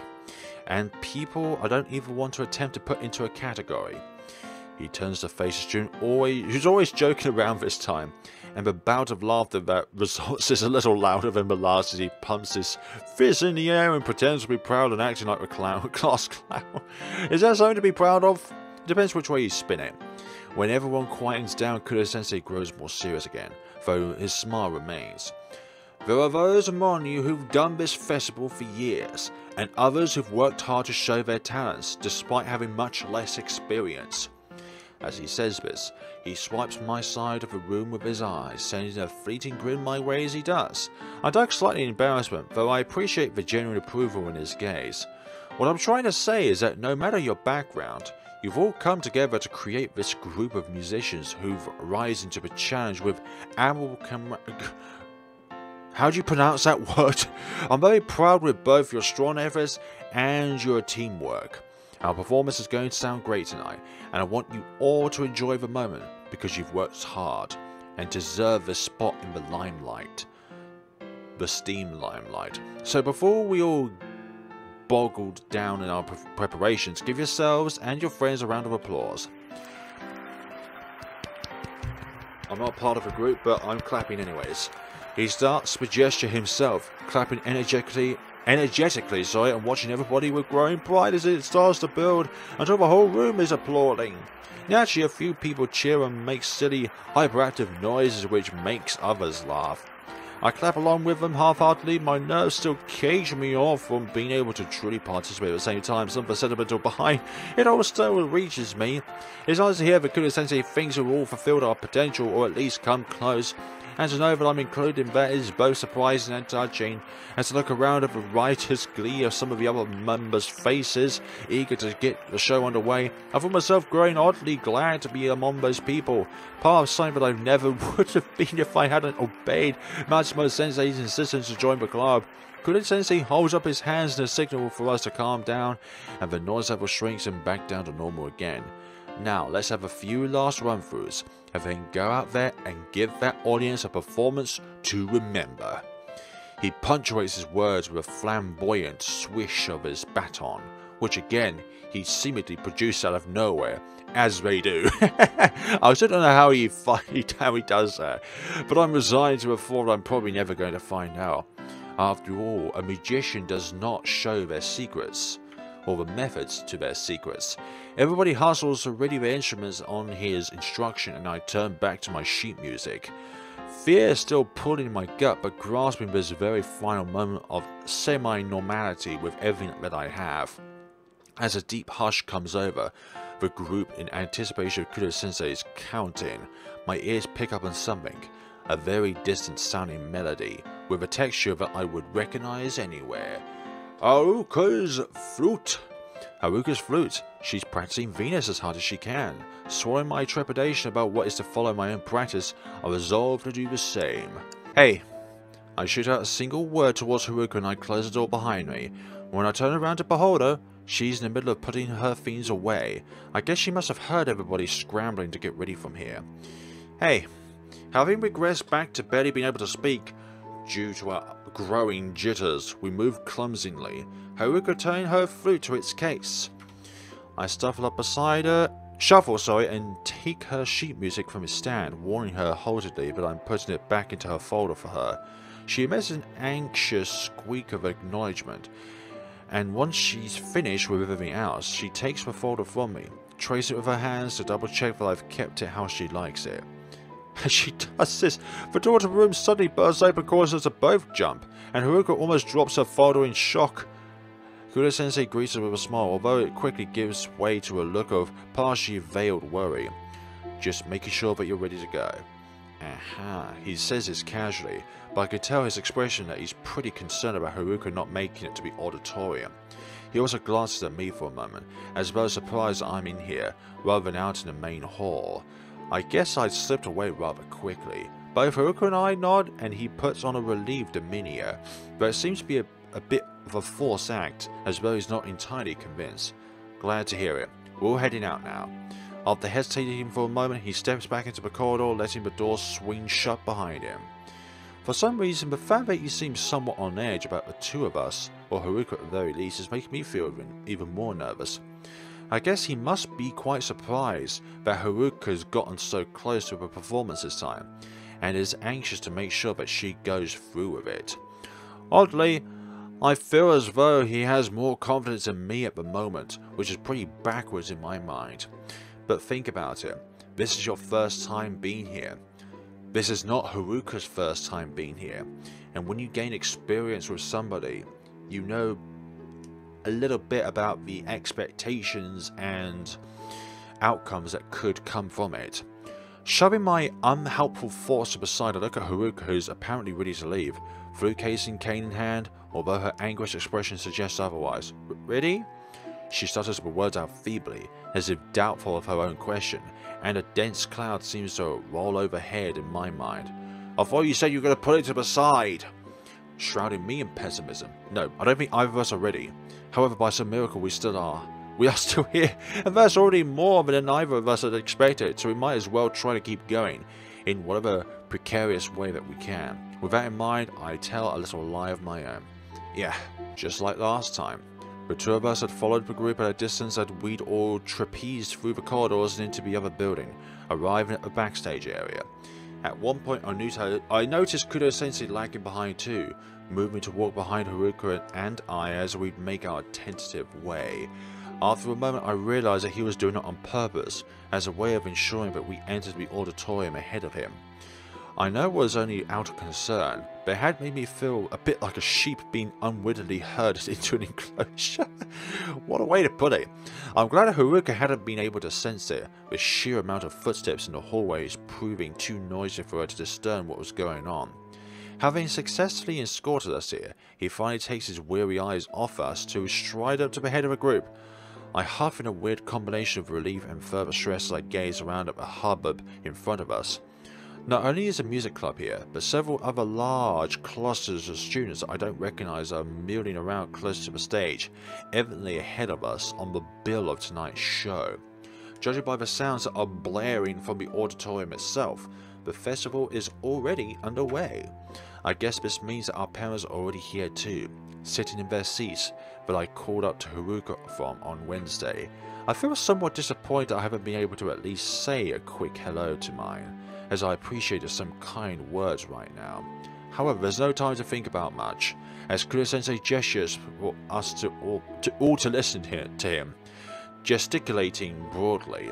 And people I don't even want to attempt to put into a category. He turns to face a student who's always joking around this time, and the bout of laughter that results is a little louder than the last as he pumps his fist in the air and pretends to be proud and acting like a class clown. Is that something to be proud of? It depends which way you spin it. When everyone quietens down, Kuro-sensei grows more serious again, though his smile remains. There are those among you who've done this festival for years, and others who've worked hard to show their talents, despite having much less experience. As he says this, he swipes my side of the room with his eyes, sending a fleeting grin my way as he does. I duck slightly in embarrassment, though I appreciate the genuine approval in his gaze. What I'm trying to say is that no matter your background, you've all come together to create this group of musicians who've risen to the challenge with how do you pronounce that word? I'm very proud with both your strong efforts and your teamwork. Our performance is going to sound great tonight, and I want you all to enjoy the moment because you've worked hard and deserve the spot in the limelight. The steam limelight. So before we all boggled down in our preparations, give yourselves and your friends a round of applause. I'm not part of a group, but I'm clapping anyways. He starts the gesture himself, clapping energetically, and watching everybody with growing pride as it starts to build until the whole room is applauding. Naturally, a few people cheer and make silly, hyperactive noises which makes others laugh. I clap along with them half-heartedly, my nerves still cage me off from being able to truly participate at the same time. Some of the sentimental behind it all still reaches me. It's nice to hear that Kuro-sensei thinks we've all fulfilled our potential, or at least come close. And to know that I'm included in that is both surprising and touching. And to look around at the riotous glee of some of the other members' faces, eager to get the show underway, I found myself growing oddly glad to be among those people. Part of something that I never would have been if I hadn't obeyed Matsumoto-sensei's insistence to join the club. Kuro-sensei holds up his hands in a signal for us to calm down, and the noise level shrinks and back down to normal again. Now, let's have a few last run-throughs, and then go out there and give that audience a performance to remember. He punctuates his words with a flamboyant swish of his baton, which again, he seemingly produced out of nowhere, as they do. I still don't know how he does that, but I'm resigned to a thought I'm probably never going to find out. After all, a magician does not show their secrets, or the methods to their secrets. Everybody hustles to ready their instruments on his instruction, and I turn back to my sheet music. Fear still pulling in my gut, but grasping this very final moment of semi-normality with everything that I have. As a deep hush comes over the group in anticipation of Kuro-sensei's count-in, my ears pick up on something, a very distant sounding melody, with a texture that I would recognize anywhere. Haruka's flute. Haruka's flute. She's practicing Venus as hard as she can. Swallowing my trepidation about what is to follow my own practice, I resolve to do the same. Hey! I shoot out a single word towards Haruka and I close the door behind me. When I turn around to behold her, she's in the middle of putting her things away. I guess she must have heard everybody scrambling to get ready from here. Hey! Having regressed back to barely being able to speak, due to our growing jitters, we move clumsily, Haruka turning her flute to its case. I shuffle up beside her, and take her sheet music from its stand, warning her haltedly that I'm putting it back into her folder for her. She emits an anxious squeak of acknowledgement, and once she's finished with everything else, she takes the folder from me, traces it with her hands to double check that I've kept it how she likes it. As she does this, the door to the room suddenly bursts open, causing us to both jump, and Haruka almost drops her folder in shock. Kudo-sensei greets us with a smile, although it quickly gives way to a look of partially veiled worry. Just making sure that you're ready to go. Aha, he says this casually, but I could tell his expression that he's pretty concerned about Haruka not making it to the auditorium. He also glances at me for a moment, as though surprised that I'm in here, rather than out in the main hall. I guess I'd slipped away rather quickly. Both Haruka and I nod, and he puts on a relieved demeanor, but it seems to be a bit of a forced act, as though he's not entirely convinced. Glad to hear it. We're all heading out now. After hesitating for a moment, he steps back into the corridor, letting the door swing shut behind him. For some reason, the fact that he seems somewhat on edge about the two of us, or Haruka at the very least, is making me feel even more nervous. I guess he must be quite surprised that Haruka's gotten so close to the performance this time, and is anxious to make sure that she goes through with it. Oddly, I feel as though he has more confidence in me at the moment, which is pretty backwards in my mind. But think about it, this is your first time being here. This is not Haruka's first time being here, and when you gain experience with somebody, you know a little bit about the expectations and outcomes that could come from it. Shoving my unhelpful thoughts to the side, I look at Haruka, who's apparently ready to leave, flute case and cane in hand, although her anguished expression suggests otherwise. Ready? She stutters the words out feebly, as if doubtful of her own question, and a dense cloud seems to roll overhead in my mind. I thought you said you were going to put it to the side! Shrouding me in pessimism. No, I don't think either of us are ready. However, by some miracle we still are. We are still here, and that's already more than either of us had expected, so we might as well try to keep going, in whatever precarious way that we can. With that in mind, I tell a little lie of my own. Yeah, just like last time. The two of us had followed the group at a distance as we'd all trapezed through the corridors and into the other building, arriving at the backstage area. At one point I noticed Kudo-sensei lagging behind too, moving to walk behind Haruka and I as we'd make our tentative way. After a moment I realized that he was doing it on purpose, as a way of ensuring that we entered the auditorium ahead of him. I know it was only out of concern, but it had made me feel a bit like a sheep being unwittingly herded into an enclosure. What a way to put it. I'm glad that Haruka hadn't been able to sense it, the sheer amount of footsteps in the hallways proving too noisy for her to discern what was going on. Having successfully escorted us here, he finally takes his weary eyes off us to stride up to the head of the group. I huff in a weird combination of relief and further stress as I gaze around at the hubbub in front of us. Not only is a music club here, but several other large clusters of students that I don't recognize are milling around close to the stage, evidently ahead of us on the bill of tonight's show. Judging by the sounds that are blaring from the auditorium itself, the festival is already underway. I guess this means that our parents are already here too, sitting in their seats that I called up to Haruka from on Wednesday. I feel somewhat disappointed I haven't been able to at least say a quick hello to mine, as I appreciated some kind words right now. However, there's no time to think about much, as Kudo-sensei gestures for us to all to listen to him, gesticulating broadly.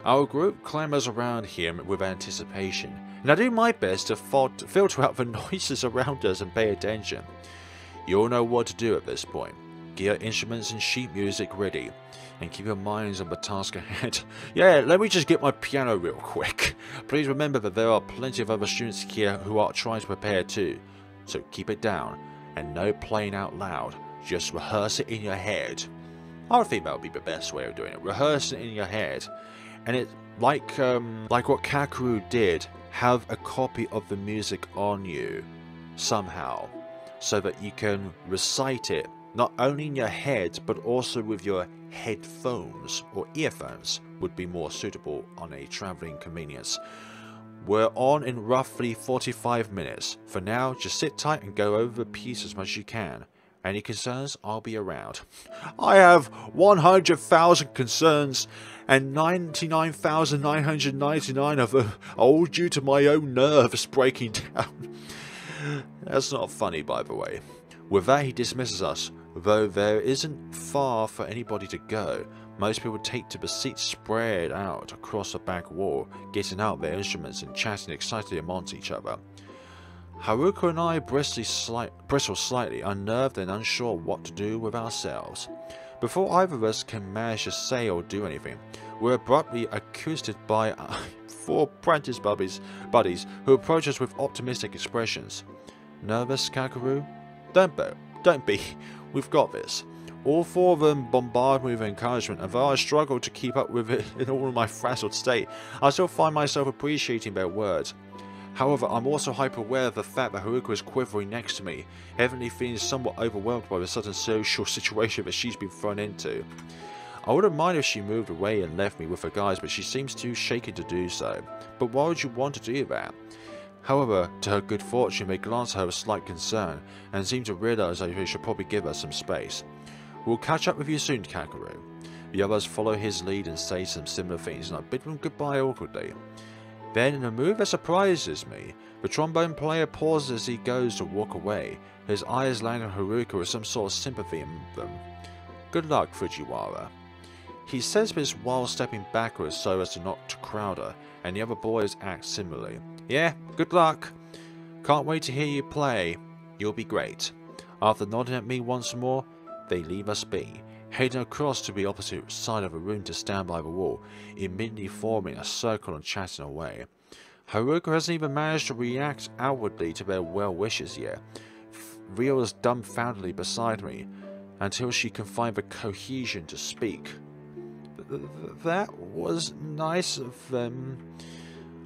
Our group clambers around him with anticipation, and I do my best to filter out the noises around us and pay attention. You all know what to do at this point. Gear instruments and sheet music ready, and keep your minds on the task ahead. Yeah, let me just get my piano real quick. Please remember that there are plenty of other students here who are trying to prepare too, so keep it down, and no playing out loud, just rehearse it in your head. I think that would be the best way of doing it, rehearse it in your head. And it's like what Kakeru did, have a copy of the music on you, somehow, so that you can recite it, not only in your head, but also with your headphones, or earphones would be more suitable on a travelling convenience. We're on in roughly 45 minutes. For now, just sit tight and go over the piece as much as you can. Any concerns? I'll be around. I have 100,000 concerns, and 99,999 of them are all due to my own nerves breaking down. That's not funny, by the way. With that, he dismisses us, though there isn't far for anybody to go. Most people take to the seats spread out across the back wall, getting out their instruments and chatting excitedly amongst each other. Haruka and I bristle slightly, unnerved and unsure what to do with ourselves. Before either of us can manage to say or do anything, we're abruptly accosted by 4 apprentice buddies who approach us with optimistic expressions. Nervous, Kakeru? Don't be. We've got this. All 4 of them bombard me with encouragement, and though I struggle to keep up with it in all of my frazzled state, I still find myself appreciating their words. However, I'm also hyper-aware of the fact that Haruka is quivering next to me, evidently feeling somewhat overwhelmed by the sudden social situation that she's been thrown into. I wouldn't mind if she moved away and left me with her guys, but she seems too shaken to do so. But why would you want to do that? However, to her good fortune, they glance at her with slight concern, and seem to realise that they should probably give her some space. We'll catch up with you soon, Kakeru. The others follow his lead and say some similar things, and I bid them goodbye awkwardly. Then, in a move that surprises me, the trombone player pauses as he goes to walk away, his eyes land on Haruka with some sort of sympathy in them. Good luck, Fujiwara. He says this while stepping backwards so as to not to crowd her, and the other boys act similarly. Yeah, good luck. Can't wait to hear you play. You'll be great. After nodding at me once more, they leave us be, heading across to the opposite side of the room to stand by the wall, immediately forming a circle and chatting away. Haruka hasn't even managed to react outwardly to their well wishes yet, reels dumbfoundedly beside me, until she can find the cohesion to speak. That was nice of them.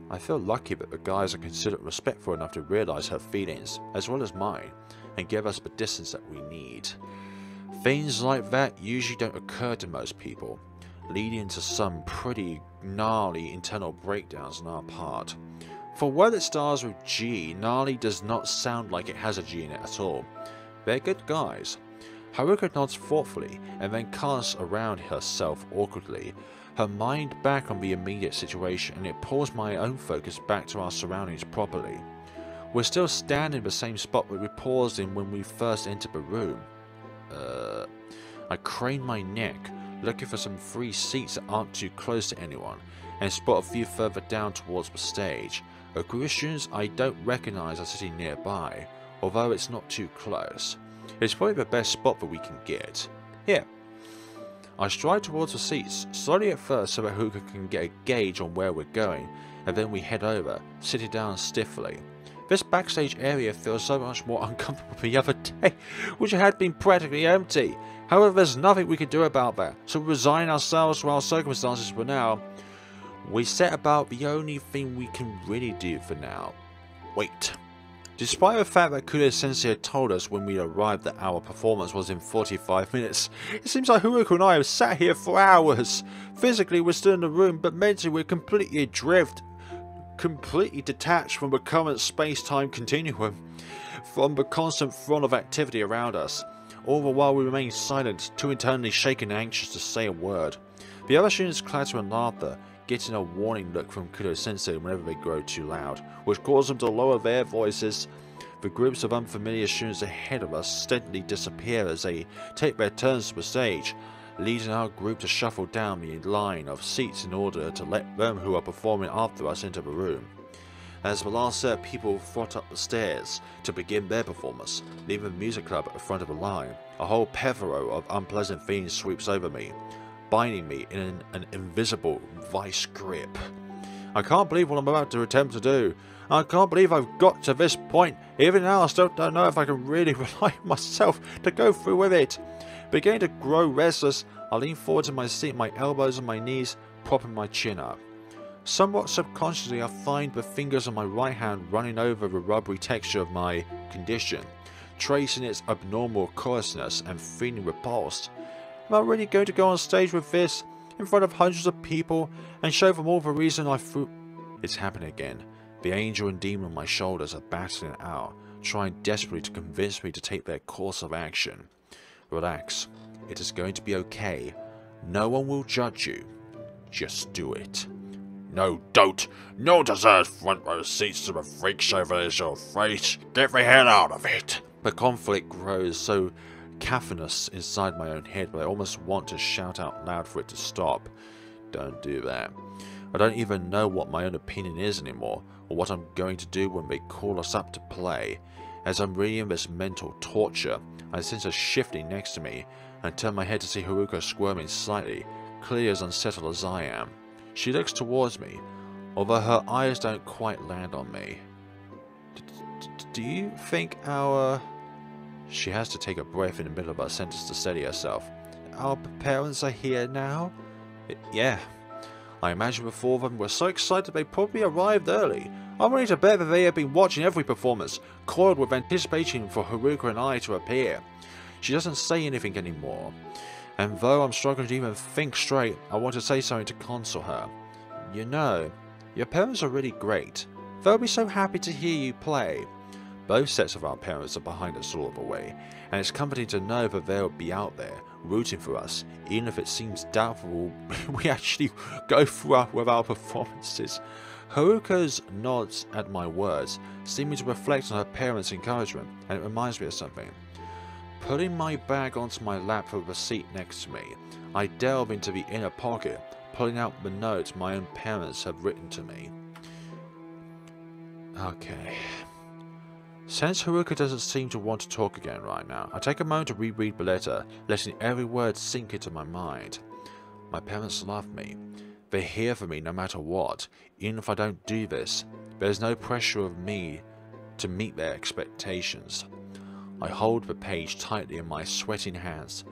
I feel lucky that the guys are considered respectful enough to realise her feelings, as well as mine, and give us the distance that we need. Things like that usually don't occur to most people, leading to some pretty gnarly internal breakdowns on our part. For a word that starts with G, gnarly does not sound like it has a G in it at all. They're good guys. Haruka nods thoughtfully and then casts around herself awkwardly, her mind back on the immediate situation, and it pulls my own focus back to our surroundings properly. We're still standing in the same spot that we paused in when we first entered the room. I crane my neck, looking for some free seats that aren't too close to anyone, and spot a few further down towards the stage. A group of students I don't recognise are sitting nearby, although it's not too close. It's probably the best spot that we can get. Here. I stride towards the seats, slowly at first so that Haruka can get a gauge on where we're going, and then we head over, sitting down stiffly. This backstage area feels so much more uncomfortable than the other day, which had been practically empty. However, there's nothing we can do about that, so we resign ourselves to our circumstances for now. We set about the only thing we can really do for now. Wait. Despite the fact that Kudo-sensei had told us when we arrived that our performance was in 45 minutes, it seems like Haruka and I have sat here for hours. Physically we're still in the room, but mentally we're completely adrift, completely detached from the current space-time continuum, from the constant front of activity around us. All the while we remain silent, too internally shaken and anxious to say a word. The other students clatter and laughter, getting a warning look from Kudo-sensei whenever they grow too loud, which causes them to lower their voices. The groups of unfamiliar students ahead of us steadily disappear as they take their turns to the stage, leading our group to shuffle down the line of seats in order to let them who are performing after us into the room. As the last set of people trot up the stairs to begin their performance, leaving the music club at the front of the line, a whole plethora of unpleasant feelings sweeps over me, binding me in an invisible vice grip. I can't believe what I'm about to attempt to do. I can't believe I've got to this point. Even now I still don't know if I can really rely on myself to go through with it. Beginning to grow restless, I lean forward in my seat, my elbows on my knees, propping my chin up. Somewhat subconsciously I find the fingers on my right hand running over the rubbery texture of my condition, tracing its abnormal coarseness and feeling repulsed. Am I really going to go on stage with this, in front of hundreds of people, and show them all the reason I threw... It's happening again. The angel and demon on my shoulders are battling it out, trying desperately to convince me to take their course of action. Relax. It is going to be okay. No one will judge you. Just do it. No, don't. No deserved front row seats to the freak show that is your face. Get the hell out of it. The conflict grows so cacophonous inside my own head that I almost want to shout out loud for it to stop. Don't do that. I don't even know what my own opinion is anymore, or what I'm going to do when they call us up to play. As I'm reading this mental torture, I sense a shifting next to me, and turn my head to see Haruka squirming slightly, clearly as unsettled as I am. She looks towards me, although her eyes don't quite land on me. Do you think our... She has to take a breath in the middle of her sentence to steady herself. Our parents are here now? Yeah. I imagine before them were so excited they probably arrived early. I'm ready to bet that they have been watching every performance, coiled with anticipation for Haruka and I to appear. She doesn't say anything anymore, and though I'm struggling to even think straight, I want to say something to console her. You know, your parents are really great. They'll be so happy to hear you play. Both sets of our parents are behind us all of the way, and it's comforting to know that they'll be out there, rooting for us, even if it seems doubtful we actually go through with our performances. Haruka's nods at my words, seeming to reflect on her parents' encouragement, and it reminds me of something. Putting my bag onto my lap for the seat next to me, I delve into the inner pocket, pulling out the notes my own parents have written to me. Okay. Since Haruka doesn't seem to want to talk again right now, I take a moment to reread the letter, letting every word sink into my mind. My parents love me. They're here for me no matter what, even if I don't do this. There's no pressure of me to meet their expectations. I hold the page tightly in my sweating hands,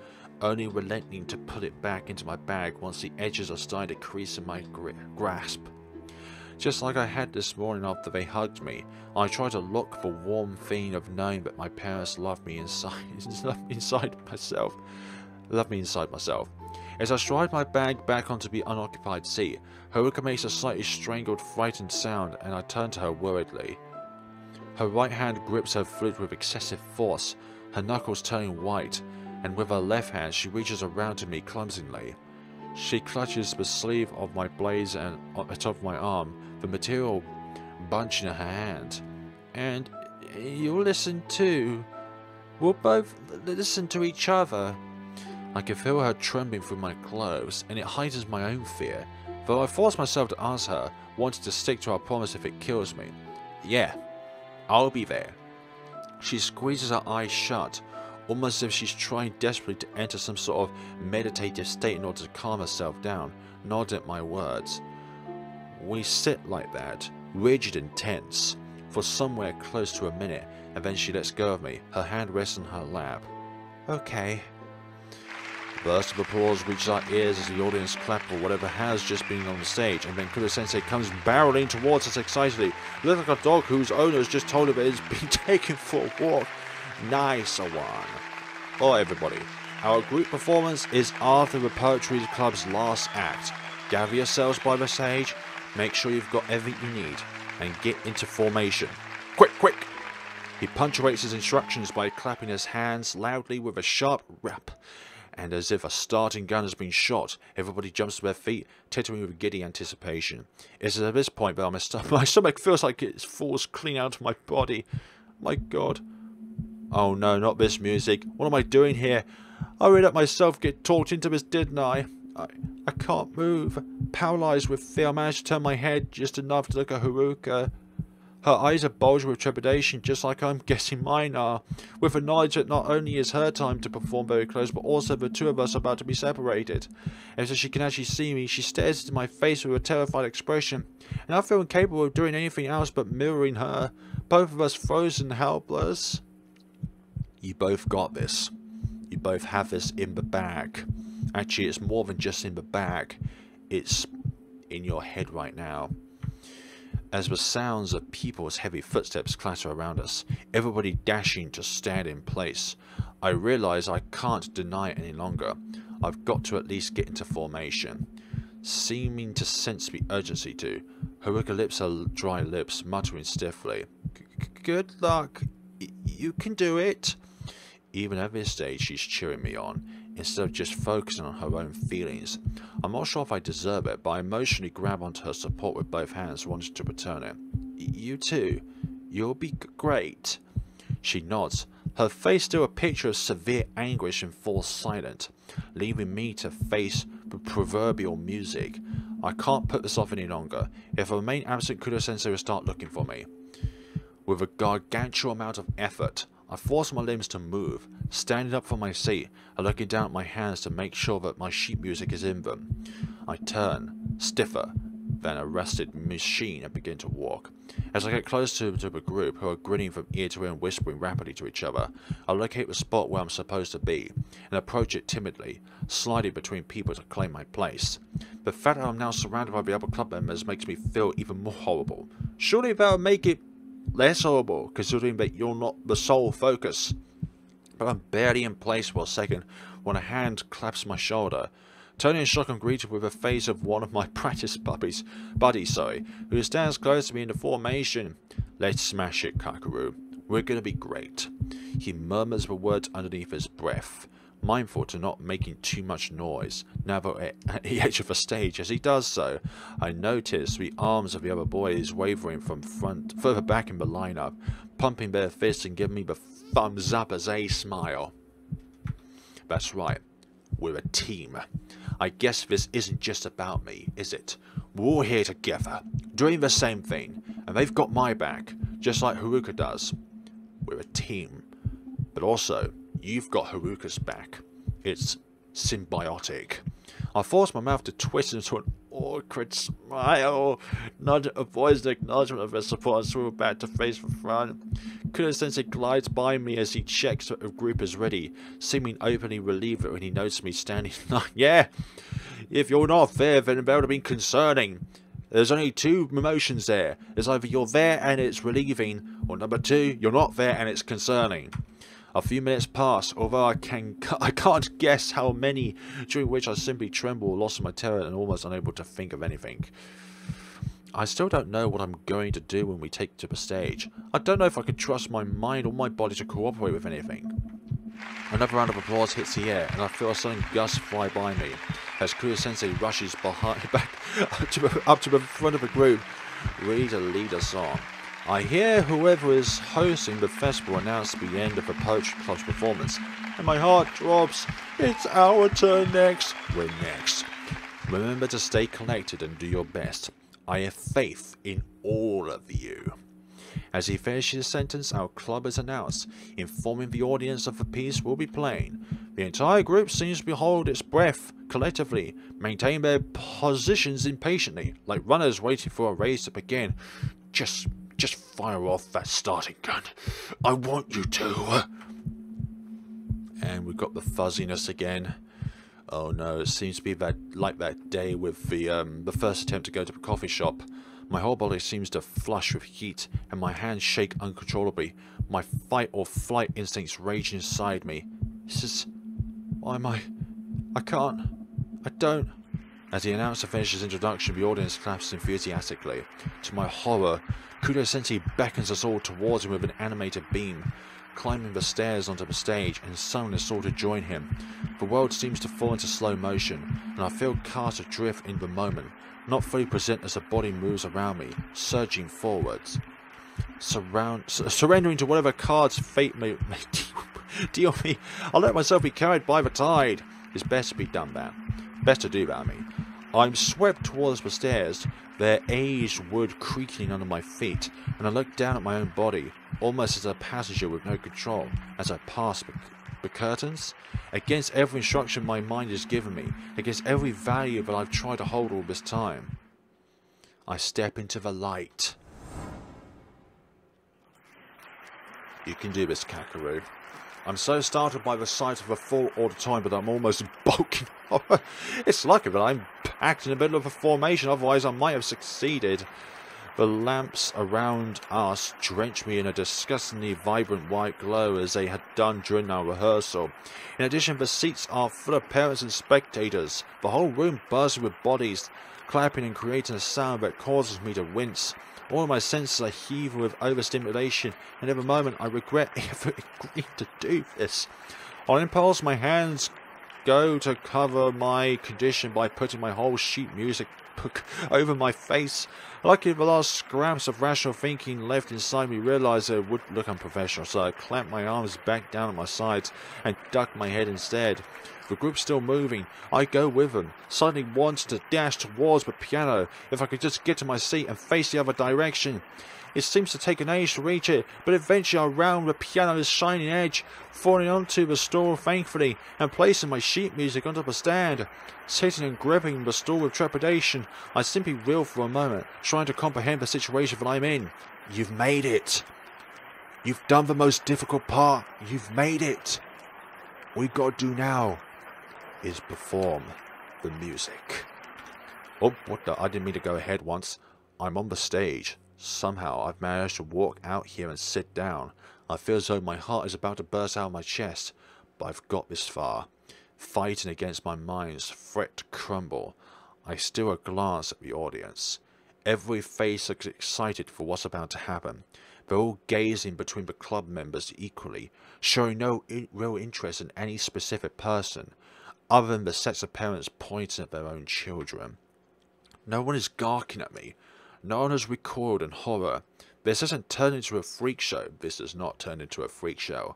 only relenting to put it back into my bag once the edges are starting to crease in my grasp. Just like I had this morning after they hugged me, I try to look for warm feeling of knowing that my parents love me inside myself. As I stride my bag back onto the unoccupied seat, Haruka makes a slightly strangled, frightened sound, and I turn to her worriedly. Her right hand grips her flute with excessive force, her knuckles turning white, and with her left hand she reaches around to me clumsily. She clutches the sleeve of my blazer and on the top of my arm, the material bunching in her hand. And you'll listen too. We'll both listen to each other. I can feel her trembling through my clothes, and it heightens my own fear, though I force myself to ask her, wanting to stick to our promise if it kills me. Yeah, I'll be there. She squeezes her eyes shut, almost as if she's trying desperately to enter some sort of meditative state in order to calm herself down, nodding at my words. We sit like that, rigid and tense, for somewhere close to a minute, and then she lets go of me, her hand rests on her lap. Okay. A burst of applause reaches our ears as the audience clap for whatever has just been on the stage, and then Kuro-sensei comes barreling towards us excitedly, looking like a dog whose owner has just told him it's been taken for a walk. Nice one. Alright everybody, our group performance is after the Poetry Club's last act. Gather yourselves by the stage, make sure you've got everything you need, and get into formation. Quick, quick! He punctuates his instructions by clapping his hands loudly with a sharp rap, and as if a starting gun has been shot, everybody jumps to their feet, tittering with giddy anticipation. It's at this point that my stomach feels like it falls clean out of my body. My god. Oh no, not this music. What am I doing here? I really let myself get talked into this, didn't I? I can't move. Paralyzed with fear, I managed to turn my head just enough to look at Haruka. Her eyes are bulging with trepidation, just like I'm guessing mine are, with the knowledge that not only is her time to perform very close, but also the two of us are about to be separated. And so she can actually see me, she stares into my face with a terrified expression, and I feel incapable of doing anything else but mirroring her, both of us frozen helpless. You both got this. You both have this in the bag. Actually, it's more than just in the bag. It's in your head right now. As the sounds of people's heavy footsteps clatter around us, everybody dashing to stand in place, I realize I can't deny it any longer. I've got to at least get into formation. Seeming to sense the urgency to, Haruka lips her dry lips, muttering stiffly. Good luck. You can do it. Even at this stage, she's cheering me on, instead of just focusing on her own feelings. I'm not sure if I deserve it, but I emotionally grab onto her support with both hands, wanting to return it. You too. You'll be great. She nods, her face still a picture of severe anguish, and falls silent, leaving me to face the proverbial music. I can't put this off any longer. If I remain absent, Kudo-sensei will start looking for me. With a gargantuan amount of effort, I force my limbs to move, standing up from my seat and looking down at my hands to make sure that my sheet music is in them. I turn, stiffer than a rusted machine, and begin to walk. As I get close to the group, who are grinning from ear to ear and whispering rapidly to each other, I locate the spot where I'm supposed to be, and approach it timidly, sliding between people to claim my place. The fact that I'm now surrounded by the other club members makes me feel even more horrible. Surely that'll make it less horrible, considering that you're not the sole focus. But I'm barely in place for a second when a hand claps my shoulder. Turning in shock, I'm greeted with the face of one of my practice buddies, who stands close to me in the formation. Let's smash it, Kakeru. We're gonna be great. He murmurs the words underneath his breath, mindful to not making too much noise. Now that at the edge of the stage, as he does so, I notice the arms of the other boys wavering from front, further back in the lineup, pumping their fists and giving me the thumbs up as they smile. That's right. We're a team. I guess this isn't just about me, is it? We're all here together, doing the same thing, and they've got my back, just like Haruka does. We're a team. But also, you've got Haruka's back. It's symbiotic. I force my mouth to twist into an awkward smile, nod a voiced acknowledgement of their support, and swivel back to face the front. Kudo-sensei glides by me as he checks that the group is ready, seeming openly relieved when he notices me standing. Yeah, if you're not there, then that would have been concerning. There's only two emotions there. It's either you're there and it's relieving, or number two, you're not there and it's concerning. A few minutes pass, although I can't guess how many, during which I simply tremble, lost in my terror, and almost unable to think of anything. I still don't know what I'm going to do when we take to the stage. I don't know if I can trust my mind or my body to cooperate with anything. Another round of applause hits the air, and I feel a sudden gust fly by me, as Kudo-sensei rushes back up to the front of the group, ready to lead us on. I hear whoever is hosting the festival announce the end of the Poetry Club's performance, and my heart drops. It's our turn next. We're next. Remember to stay collected and do your best. I have faith in all of you. As he finishes his sentence, our club is announced, informing the audience of the piece we'll be playing. The entire group seems to hold its breath, collectively, maintain their positions impatiently, like runners waiting for a race to begin. Just fire off that starting gun. I want you to. And we've got the fuzziness again. Oh no, it seems to be like that day with the first attempt to go to the coffee shop. My whole body seems to flush with heat, and my hands shake uncontrollably. My fight or flight instincts rage inside me. Why am I don't. As the announcer finishes his introduction, the audience claps enthusiastically. To my horror, Kudo-sensei beckons us all towards him with an animated beam, climbing the stairs onto the stage, and summoning us all to join him. The world seems to fall into slow motion, and I feel cast adrift in the moment, not fully present as the body moves around me, surging forwards. Surrendering to whatever cards fate may deal me, I'll let myself be carried by the tide. It's best to do that, I mean. I'm swept towards the stairs, their aged wood creaking under my feet, and I look down at my own body, almost as a passenger with no control, as I pass the curtains. Against every instruction my mind has given me, against every value that I've tried to hold all this time, I step into the light. You can do this, Kakeru. I'm so startled by the sight of a full auditorium that I'm almost bulking. It's lucky that I'm packed in the middle of a formation, otherwise I might have succeeded. The lamps around us drench me in a disgustingly vibrant white glow as they had done during our rehearsal. In addition, the seats are full of parents and spectators. The whole room buzzes with bodies, clapping and creating a sound that causes me to wince. All my senses are heaving with overstimulation, and every moment I regret ever agreeing to do this. On impulse, my hands go to cover my condition by putting my whole sheet music over my face. Luckily, the last scraps of rational thinking left inside me realized that it would look unprofessional, so I clamped my arms back down at my sides and ducked my head instead. The group's still moving. I go with them, suddenly wanting to dash towards the piano if I could just get to my seat and face the other direction. It seems to take an age to reach it, but eventually I round the piano's shining edge, falling onto the stool thankfully, and placing my sheet music onto the stand. Sitting and gripping the stool with trepidation, I simply reeled for a moment, trying to comprehend the situation that I'm in. You've made it. You've done the most difficult part. You've made it. What we've got to do now is perform the music. Oh, what the? I didn't mean to go ahead once. I'm on the stage. Somehow I've managed to walk out here and sit down. I feel as though my heart is about to burst out of my chest, but I've got this far. Fighting against my mind's threat to crumble, I steal a glance at the audience. Every face looks excited for what's about to happen. They're all gazing between the club members equally, showing no real interest in any specific person, other than the sets of parents pointing at their own children. No one is gawking at me. No one has recoiled in horror. This hasn't turned into a freak show. This has not turned into a freak show.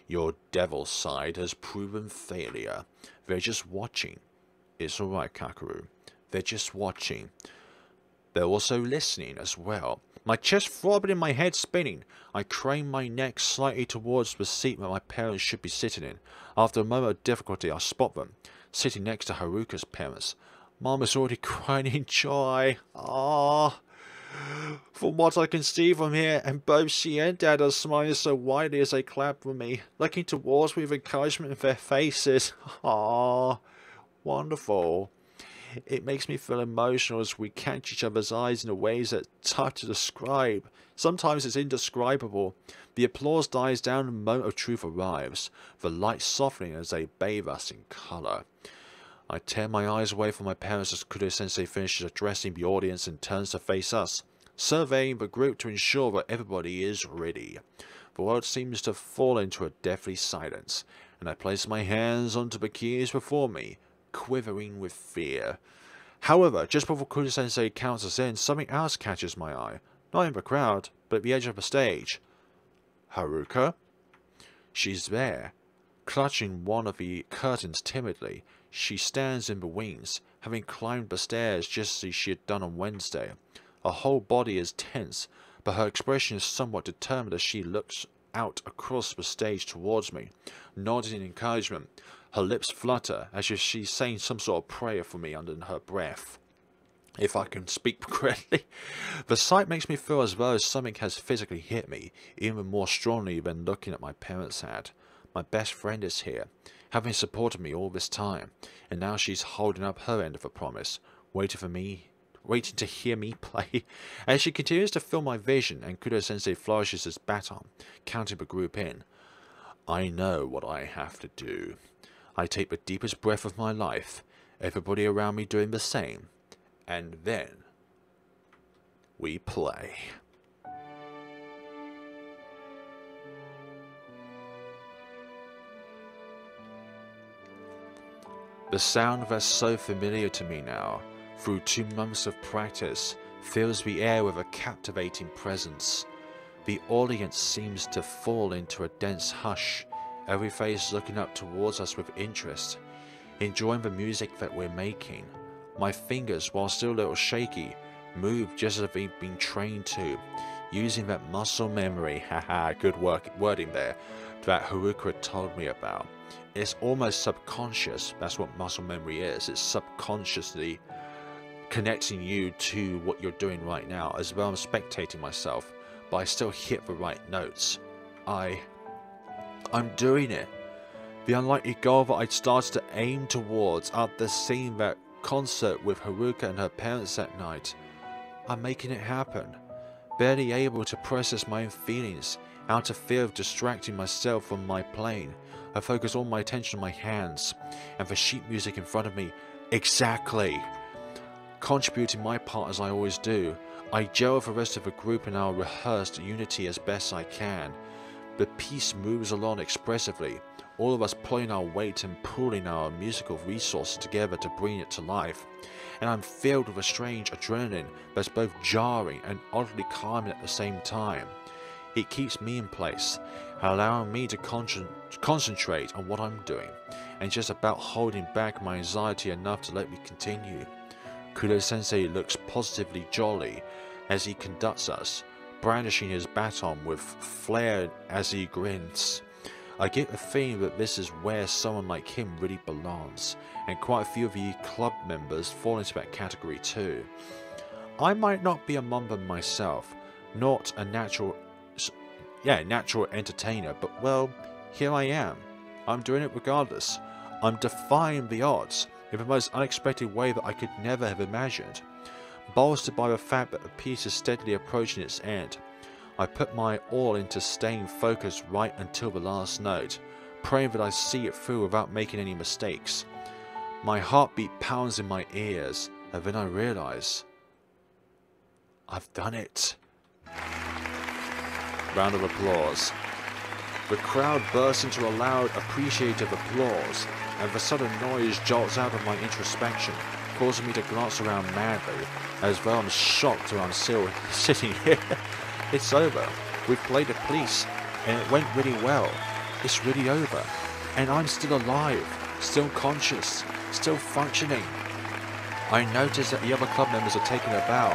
Your devil side has proven failure. They're just watching. It's alright, Kakeru. They're just watching. They're also listening as well. My chest throbbing and my head spinning. I crane my neck slightly towards the seat where my parents should be sitting in. After a moment of difficulty, I spot them, sitting next to Haruka's parents. Mom is already crying in joy. Ah. From what I can see from here, and both she and Dad are smiling so widely as they clap for me, looking towards me with encouragement in their faces. Ah, wonderful. It makes me feel emotional as we catch each other's eyes in a ways that tough to describe. Sometimes it's indescribable. The applause dies down and the moment of truth arrives, the light softening as they bathe us in colour. I tear my eyes away from my parents as Kudo-sensei finishes addressing the audience and turns to face us, surveying the group to ensure that everybody is ready. The world seems to fall into a deathly silence, and I place my hands onto the keys before me, quivering with fear. However, just before Kudo-sensei counts us in, something else catches my eye, not in the crowd, but at the edge of the stage. Haruka? She's there, clutching one of the curtains timidly. She stands in the wings, having climbed the stairs just as she had done on Wednesday. Her whole body is tense, but her expression is somewhat determined as she looks out across the stage towards me, nodding in encouragement. Her lips flutter as if she's saying some sort of prayer for me under her breath. If I can speak correctly. The sight makes me feel as though something has physically hit me, even more strongly than looking at my parents had. My best friend is here, having supported me all this time, and now she's holding up her end of the promise, waiting to hear me play. As she continues to fill my vision and Kudo-sensei flourishes his baton, counting the group in, I know what I have to do. I take the deepest breath of my life, everybody around me doing the same, and then we play. The sound that's so familiar to me now, through 2 months of practice, fills the air with a captivating presence. The audience seems to fall into a dense hush, every face looking up towards us with interest, enjoying the music that we're making. My fingers, while still a little shaky, move just as they've been trained to, using that muscle memory, haha, good wording there, that Haruka had told me about. It's almost subconscious. That's what muscle memory is. It's subconsciously connecting you to what you're doing right now, as well as spectating myself, but I still hit the right notes. I'm doing it. The unlikely goal that I'd started to aim towards after seeing that concert with Haruka and her parents that night. I'm making it happen. Barely able to process my own feelings, out of fear of distracting myself from my playing, I focus all my attention on my hands, and the sheet music in front of me. Exactly! Contributing my part as I always do, I gel with the rest of the group in our rehearsed unity as best I can. The piece moves along expressively, all of us pulling our weight and pooling our musical resources together to bring it to life, and I'm filled with a strange adrenaline that's both jarring and oddly calming at the same time. It keeps me in place, allowing me to concentrate on what I'm doing, and just about holding back my anxiety enough to let me continue. Kuro-sensei looks positively jolly as he conducts us, brandishing his baton with flair as he grins. I get the feeling that this is where someone like him really belongs, and quite a few of you club members fall into that category too. I might not be among them myself, not a natural entertainer, but well, here I am. I'm doing it regardless. I'm defying the odds in the most unexpected way that I could never have imagined. Bolstered by the fact that the piece is steadily approaching its end, I put my all into staying focused right until the last note, praying that I see it through without making any mistakes. My heartbeat pounds in my ears, and then I realize I've done it. Round of applause. The crowd bursts into a loud, appreciative applause, and the sudden noise jolts out of my introspection, causing me to glance around madly, as though I'm shocked or I'm still sitting here. It's over. We've played the police, and it went really well. It's really over. And I'm still alive, still conscious, still functioning. I notice that the other club members are taking a bow,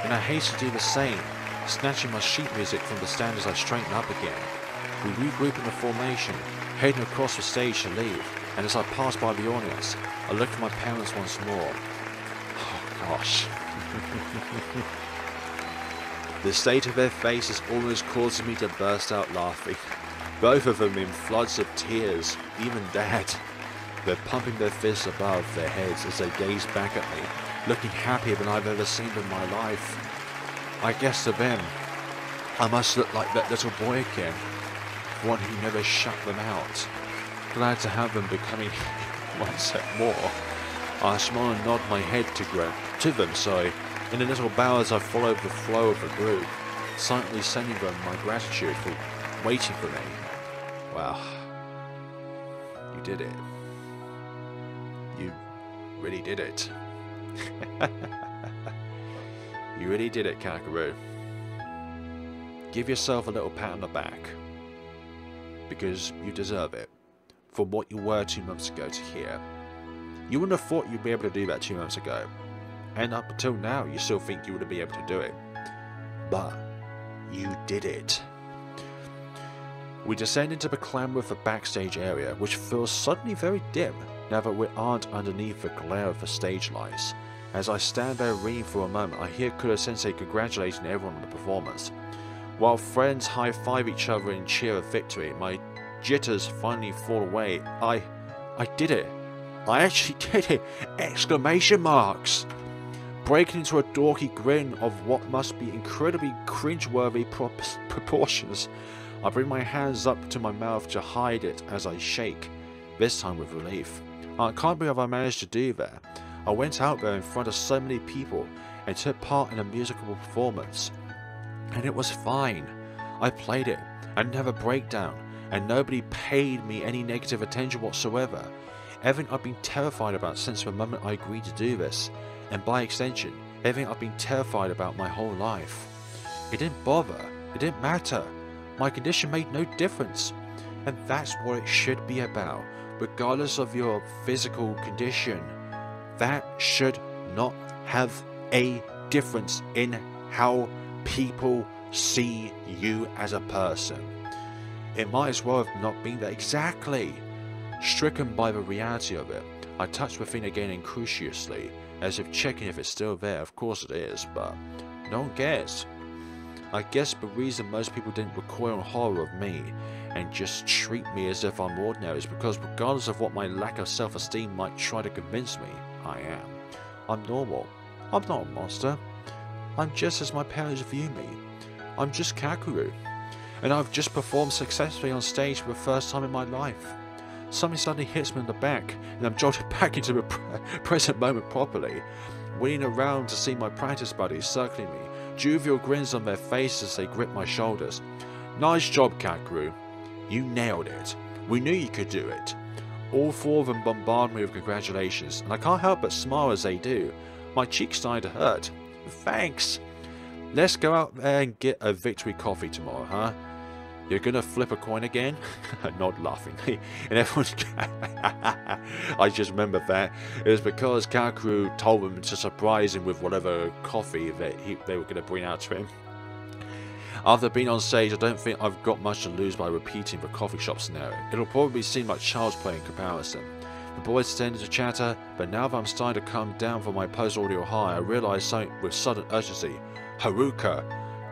and I hasten to do the same, snatching my sheet music from the stand as I straighten up again. We regroup in the formation, heading across the stage to leave, and as I pass by the audience, I look at my parents once more. Oh gosh. The state of their faces almost causes me to burst out laughing. Both of them in floods of tears, even Dad. They're pumping their fists above their heads as they gaze back at me, looking happier than I've ever seen in my life. I guess to them, I must look like that little boy again, one who never shut them out. Glad to have them becoming one step more. I smile and nod my head to them, in a little bow as I follow the flow of the group, silently sending them my gratitude for waiting for me. Wow. You did it. You really did it. You really did it, Kakeru. Give yourself a little pat on the back, because you deserve it, for what you were 2 months ago to here. You wouldn't have thought you'd be able to do that 2 months ago, and up until now you still think you would be able to do it. But you did it. We descend into the clamor of the backstage area, which feels suddenly very dim now that we aren't underneath the glare of the stage lights. As I stand there reading for a moment, I hear Kuro-sensei congratulating everyone on the performance. While friends high-five each other in cheer of victory, my jitters finally fall away. I did it. I actually did it! Exclamation marks! Breaking into a dorky grin of what must be incredibly cringeworthy proportions, I bring my hands up to my mouth to hide it as I shake, this time with relief. I can't believe I managed to do that. I went out there in front of so many people and took part in a musical performance. And it was fine. I played it, I didn't have a breakdown, and nobody paid me any negative attention whatsoever. Everything I've been terrified about since the moment I agreed to do this, and by extension, everything I've been terrified about my whole life. It didn't bother, it didn't matter. My condition made no difference, and that's what it should be about, regardless of your physical condition. That should not have a difference in how people see you as a person. It might as well have not been that exactly. Stricken by the reality of it, I touched the thing again incredulously, as if checking if it's still there. Of course it is, but no one cares. I guess the reason most people didn't recoil in horror of me and just treat me as if I'm ordinary is because regardless of what my lack of self-esteem might try to convince me I am, I'm normal. I'm not a monster. I'm just as my parents view me. I'm just Kakeru, and I've just performed successfully on stage for the first time in my life. Something suddenly hits me in the back, and I'm jolted back into the present moment properly, wheeling around to see my practice buddies circling me, jovial grins on their faces as they grip my shoulders. Nice job, Kakeru. You nailed it. We knew you could do it. All four of them bombard me with congratulations, and I can't help but smile as they do. My cheeks started to hurt. Thanks. Let's go out there and get a victory coffee tomorrow, huh? You're gonna flip a coin again? Nod laughingly, and everyone. I just remembered that it was because Kakeru told them to surprise him with whatever coffee that they were gonna bring out to him. After being on stage, I don't think I've got much to lose by repeating the coffee shop scenario. It'll probably seem like child's play in comparison. The boys tended to chatter, but now that I'm starting to come down from my post-audio high, I realise something with sudden urgency. Haruka!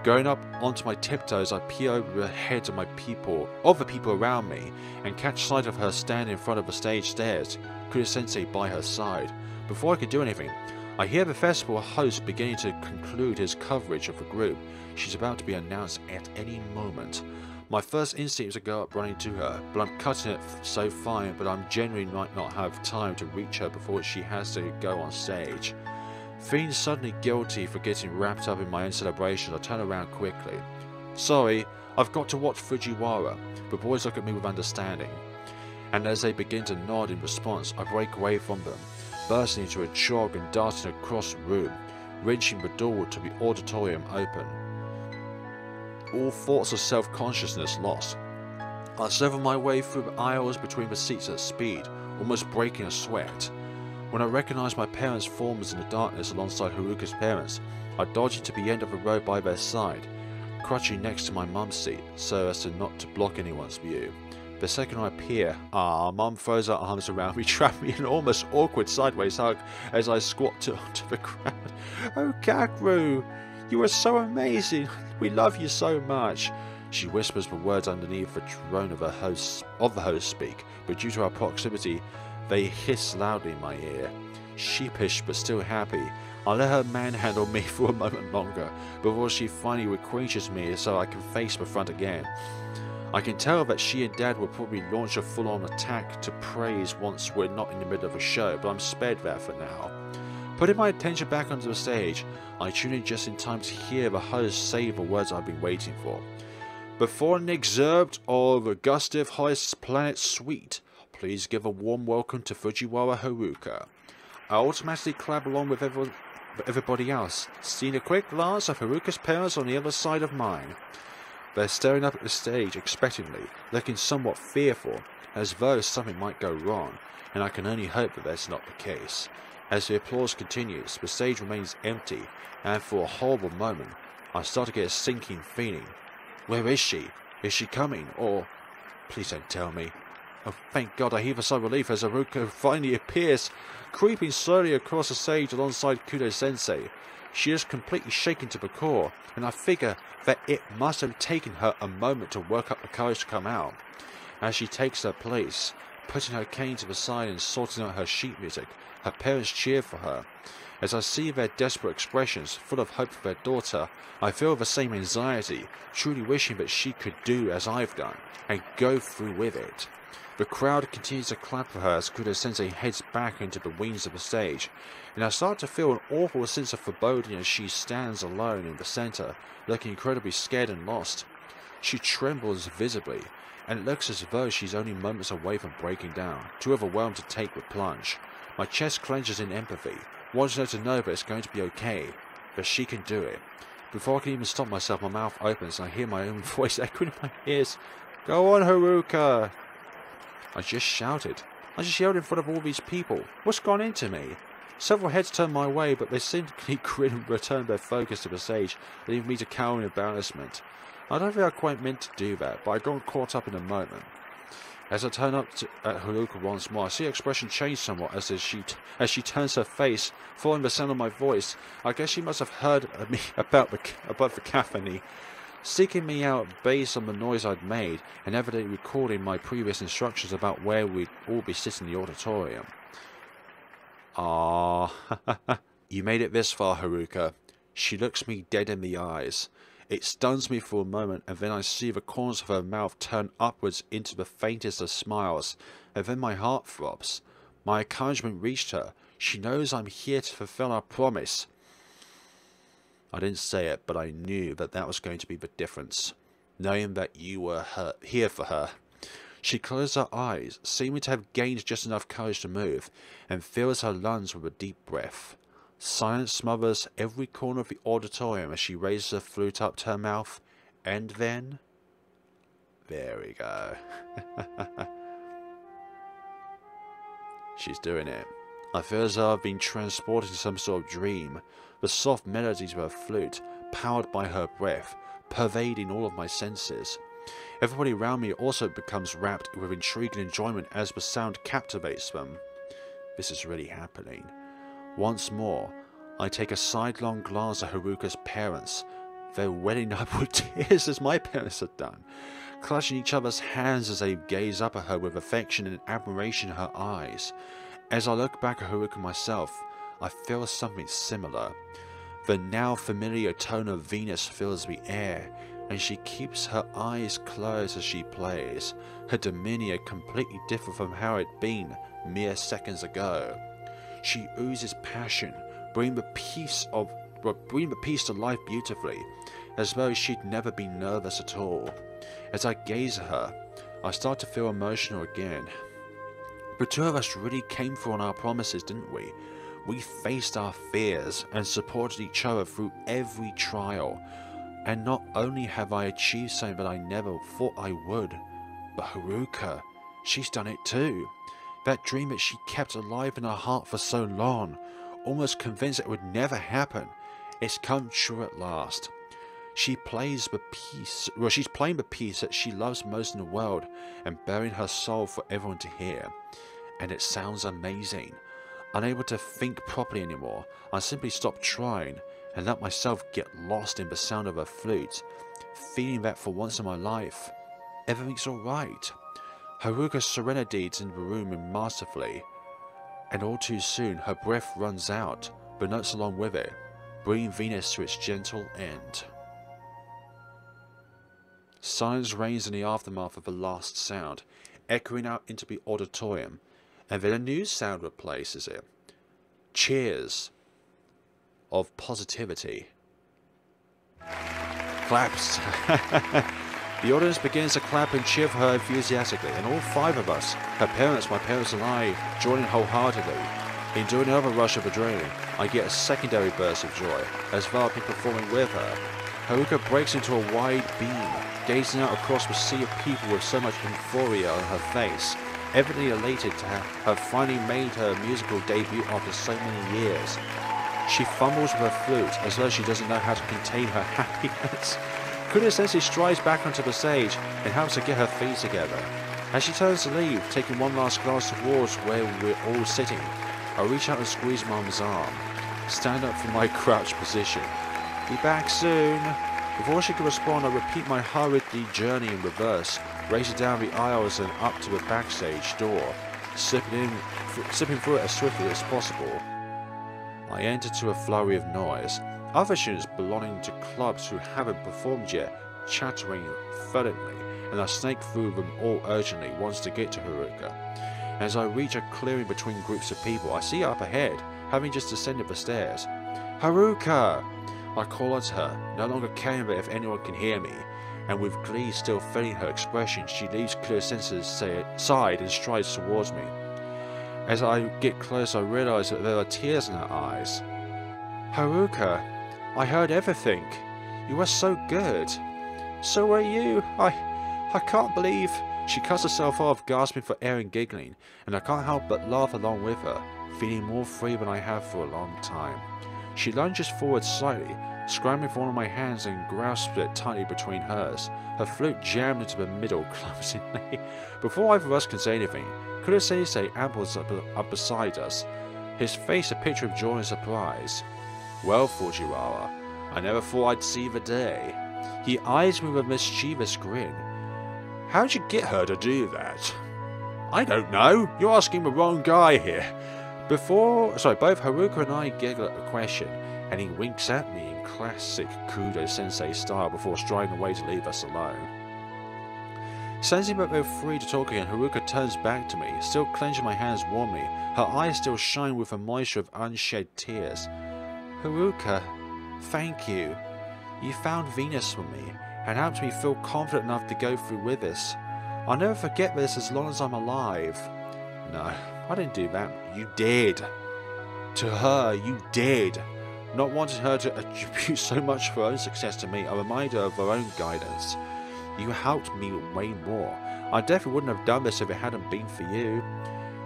Going up onto my tiptoes, I peer over the heads of the people around me, and catch sight of her standing in front of the stage stairs, Kudo-sensei by her side. Before I could do anything, I hear the festival host beginning to conclude his coverage of the group. She's about to be announced at any moment. My first instinct is to go up running to her, but I'm cutting it so fine, but I genuinely might not have time to reach her before she has to go on stage. Feeling suddenly guilty for getting wrapped up in my own celebration, I turn around quickly. Sorry, I've got to watch Fujiwara. The boys look at me with understanding, and as they begin to nod in response, I break away from them, bursting into a jog and darting across the room, wrenching the door to the auditorium open. All thoughts of self-consciousness lost. I sever my way through the aisles between the seats at speed, almost breaking a sweat. When I recognise my parents' forms in the darkness alongside Haruka's parents, I dodge into the end of the row by their side, crouching next to my mum's seat so as to not to block anyone's view. The second I appear, Mum throws her arms around me, trapping me in an almost awkward sideways hug as I squat onto the ground. Oh, Kakeru, you are so amazing. We love you so much. She whispers the words underneath the drone of the host speak, but due to our proximity, they hiss loudly in my ear. Sheepish but still happy, I let her manhandle me for a moment longer before she finally relinquishes me so I can face the front again. I can tell that she and Dad will probably launch a full-on attack to praise once we're not in the middle of a show, but I'm spared that for now. Putting my attention back onto the stage, I tune in just in time to hear the host say the words I've been waiting for. Before an excerpt of Gustive Heist's Planet Suite, please give a warm welcome to Fujiwara Haruka. I automatically clap along with everybody else, seeing a quick glance of Haruka's parents on the other side of mine. They're staring up at the stage expectantly, looking somewhat fearful, as though something might go wrong, and I can only hope that that's not the case. As the applause continues, the stage remains empty, and for a horrible moment, I start to get a sinking feeling. Where is she? Is she coming? Or... please don't tell me. Oh, thank God, I heave a sigh of relief as Haruka finally appears, creeping slowly across the stage alongside Kudo-sensei. She is completely shaken to the core, and I figure that it must have taken her a moment to work up the courage to come out. As she takes her place, putting her cane to the side and sorting out her sheet music, her parents cheer for her. As I see their desperate expressions, full of hope for their daughter, I feel the same anxiety, truly wishing that she could do as I've done, and go through with it. The crowd continues to clap for her as Kudo-sensei heads back into the wings of the stage, and I start to feel an awful sense of foreboding as she stands alone in the centre, looking incredibly scared and lost. She trembles visibly, and it looks as though she's only moments away from breaking down, too overwhelmed to take the plunge. My chest clenches in empathy, wanting her to know that it's going to be okay, that she can do it. Before I can even stop myself, my mouth opens and I hear my own voice echoing in my ears. Go on, Haruka! I just shouted. I just yelled in front of all these people. What's gone into me? Several heads turned my way, but they simply grin and returned their focus to the stage, leaving me to cower in embarrassment. I don't think I quite meant to do that, but I got caught up in a moment. As I turn up at Haruka once more, I see her expression change somewhat as she turns her face, following the sound of my voice. I guess she must have heard me about the cacophony, seeking me out based on the noise I'd made, and evidently recording my previous instructions about where we'd all be sitting in the auditorium. Ah, you made it this far, Haruka. She looks me dead in the eyes. It stuns me for a moment, and then I see the corners of her mouth turn upwards into the faintest of smiles, and then my heart throbs. My encouragement reached her. She knows I'm here to fulfill our promise. I didn't say it, but I knew that that was going to be the difference. Knowing that you were here for her. She closes her eyes, seeming to have gained just enough courage to move, and fills her lungs with a deep breath. Silence smothers every corner of the auditorium as she raises her flute up to her mouth, and then... there we go. She's doing it. I feel as though I've been transported to some sort of dream. The soft melodies of her flute, powered by her breath, pervading all of my senses. Everybody around me also becomes wrapped with intrigue and enjoyment as the sound captivates them. This is really happening. Once more, I take a sidelong glance at Haruka's parents. They're welling up with tears as my parents had done, clutching each other's hands as they gaze up at her with affection and admiration in her eyes. As I look back at Haruka myself, I feel something similar. The now familiar tone of Venus fills the air, and she keeps her eyes closed as she plays, her demeanor completely different from how it had been mere seconds ago. She oozes passion, bringing the piece to life beautifully, as though she'd never been nervous at all. As I gaze at her, I start to feel emotional again. The two of us really came through on our promises, didn't we? We faced our fears and supported each other through every trial. And not only have I achieved something that I never thought I would, but Haruka, she's done it too. That dream that she kept alive in her heart for so long, almost convinced it would never happen, it's come true at last. She's playing the piece that she loves most in the world and bearing her soul for everyone to hear. And it sounds amazing. Unable to think properly anymore, I simply stop trying and let myself get lost in the sound of her flute, feeling that for once in my life, everything's alright. Haruka serenades in the room masterfully, and all too soon her breath runs out, the notes along with it, bringing Venus to its gentle end. Silence reigns in the aftermath of the last sound, echoing out into the auditorium, and then a new sound replaces it. Cheers of positivity. Claps. The audience begins to clap and cheer for her enthusiastically, and all five of us, her parents, my parents and I, join in wholeheartedly. In doing another rush of adrenaline, I get a secondary burst of joy, as though I've been performing with her. Haruka breaks into a wide beam, gazing out across the sea of people with so much euphoria on her face, evidently elated to have finally made her musical debut after so many years. She fumbles with her flute as though she doesn't know how to contain her happiness. Kuda essentially strides back onto the stage and helps her get her feet together. As she turns to leave, taking one last glance towards where we're all sitting, I reach out and squeeze Mum's arm, stand up from my crouched position. Be back soon. Before she can respond, I repeat my hurriedly journey in reverse, racing down the aisles and up to the backstage door, slipping through it as swiftly as possible. I enter to a flurry of noise. Other students belonging to clubs who haven't performed yet, chattering fervently, and I snake through them all urgently, wants to get to Haruka. As I reach a clearing between groups of people, I see her up ahead, having just descended the stairs. Haruka! I call out to her, no longer caring if anyone can hear me, and with glee still filling her expression, she leaves clear senses side and strides towards me. As I get close, I realize that there are tears in her eyes. Haruka, I heard everything. You were so good. So were you. I can't believe... She cuts herself off, gasping for air and giggling, and I can't help but laugh along with her, feeling more free than I have for a long time. She lunges forward slightly, scrambling for one of my hands and grasps it tightly between hers, her flute jammed into the middle clumsily. Before either of us can say anything, Kurosei ambles up beside us, his face a picture of joy and surprise. Well, Fujiwara, I never thought I'd see the day. He eyes me with a mischievous grin. How'd you get her to do that? I don't know. You're asking the wrong guy here. Both Haruka and I giggle at the question, and he winks at me in classic Kudo-sensei style before striding away to leave us alone. Sensing that we're free to talk again, Haruka turns back to me, still clenching my hands warmly, her eyes still shine with the moisture of unshed tears. Haruka, thank you. You found Venus for me, and helped me feel confident enough to go through with this. I'll never forget this as long as I'm alive. No, I didn't do that. You did. To her, you did. Not wanting her to attribute so much of her own success to me, a reminder of her own guidance. You helped me way more. I definitely wouldn't have done this if it hadn't been for you.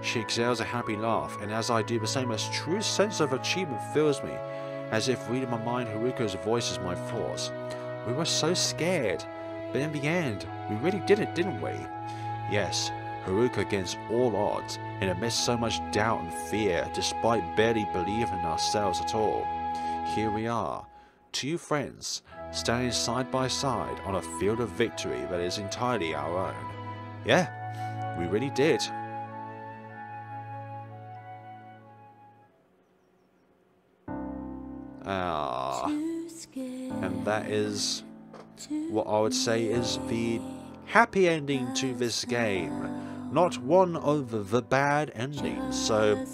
She exhales a happy laugh, and as I do the same, a true sense of achievement fills me, as if reading my mind, Haruka's voice is my thoughts. We were so scared, but in the end, we really did it, didn't we? Yes, Haruka against all odds, and amidst so much doubt and fear, despite barely believing in ourselves at all. Here we are, two friends, standing side by side on a field of victory that is entirely our own. Yeah, we really did. And that is what I would say is the happy ending to this game, not one of the bad endings. So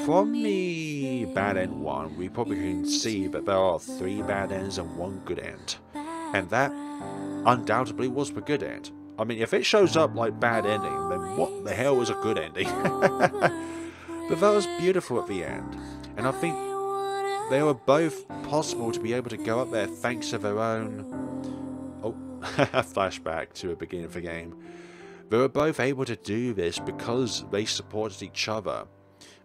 from the bad end one, we probably can see that there are 3 bad ends and 1 good end, and that undoubtedly was the good end. I mean, if it shows up like bad ending, then what the hell was a good ending? But that was beautiful at the end, and I think they were both possible to be able to go up there thanks to their own... Oh, flashback to the beginning of the game. They were both able to do this because they supported each other.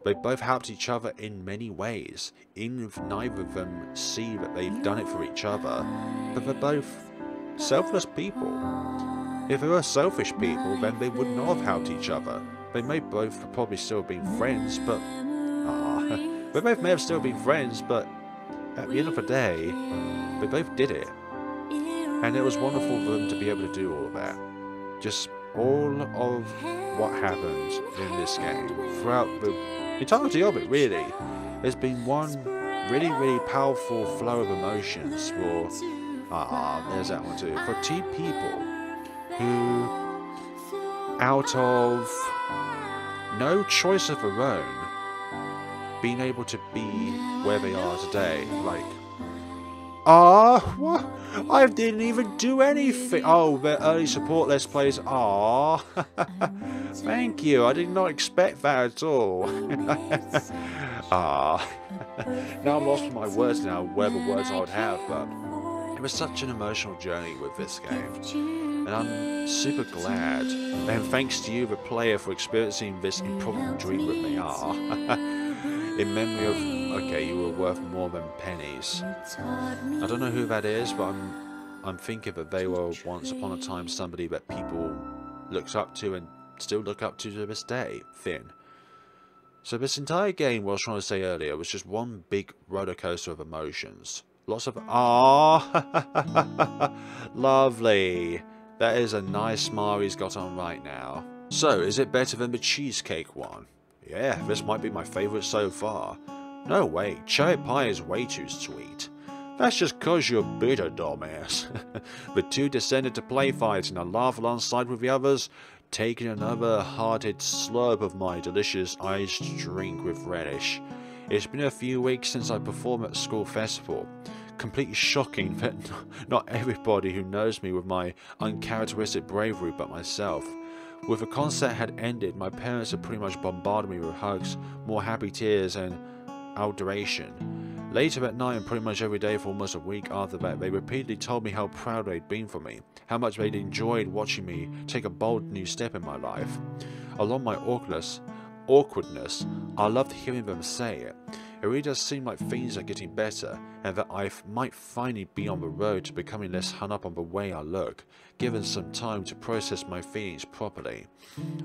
They both helped each other in many ways, even if neither of them see that they've done it for each other. But they're both selfless people. If they were selfish people, then they would not have helped each other. They may both probably still have been friends, but... They both may have still been friends, but at the end of the day, they both did it. And it was wonderful for them to be able to do all of that. Just all of what happened in this game, throughout the entirety of it, really. There's been one really, really powerful flow of emotions for... there's that one too. For 2 people who, out of no choice of their own, being able to be where they are today. Like, what? I didn't even do anything. Oh, the early support Let's Plays. Thank you. I did not expect that at all. Now I'm lost with my words now, where the words I would have, but it was such an emotional journey with this game. And I'm super glad. And thanks to you, the player, for experiencing this improbable dream with me. In memory of, okay, you were worth more than pennies. I don't know who that is, but I'm thinking that they were once upon a time somebody that people looked up to and still look up to this day. Finn. So this entire game, what I was trying to say earlier, was just one big roller coaster of emotions. Lots of lovely. That is a nice smile he's got on right now. So, is it better than the cheesecake one? Yeah, this might be my favourite so far. No way, cherry pie is way too sweet. That's just cause you're bitter, dumbass. The 2 descended to play fight and I laugh alongside with the others, taking another hearted slurp of my delicious iced drink with relish. It's been a few weeks since I performed at the school festival. Completely shocking that not everybody who knows me with my uncharacteristic bravery but myself. With the concert had ended, my parents had pretty much bombarded me with hugs, more happy tears, and adoration. Later that night and pretty much every day for almost a week after that, they repeatedly told me how proud they'd been for me, how much they'd enjoyed watching me take a bold new step in my life. Along my awkwardness, I loved hearing them say it. It really does seem like things are getting better, and that I might finally be on the road to becoming less hung up on the way I look, given some time to process my feelings properly.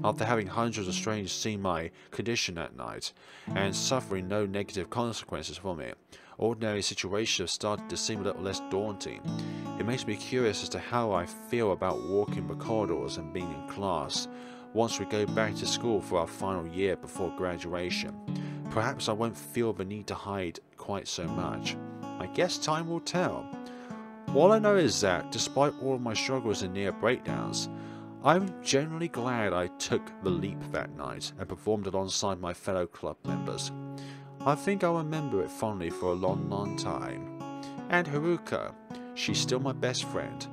After having hundreds of strangers see my condition at night, and suffering no negative consequences from it, ordinary situations have started to seem a little less daunting. It makes me curious as to how I feel about walking the corridors and being in class, once we go back to school for our final year before graduation. Perhaps I won't feel the need to hide quite so much. I guess time will tell. All I know is that, despite all of my struggles and near breakdowns, I'm generally glad I took the leap that night and performed alongside my fellow club members. I think I'll remember it fondly for a long, long time. And Haruka, she's still my best friend.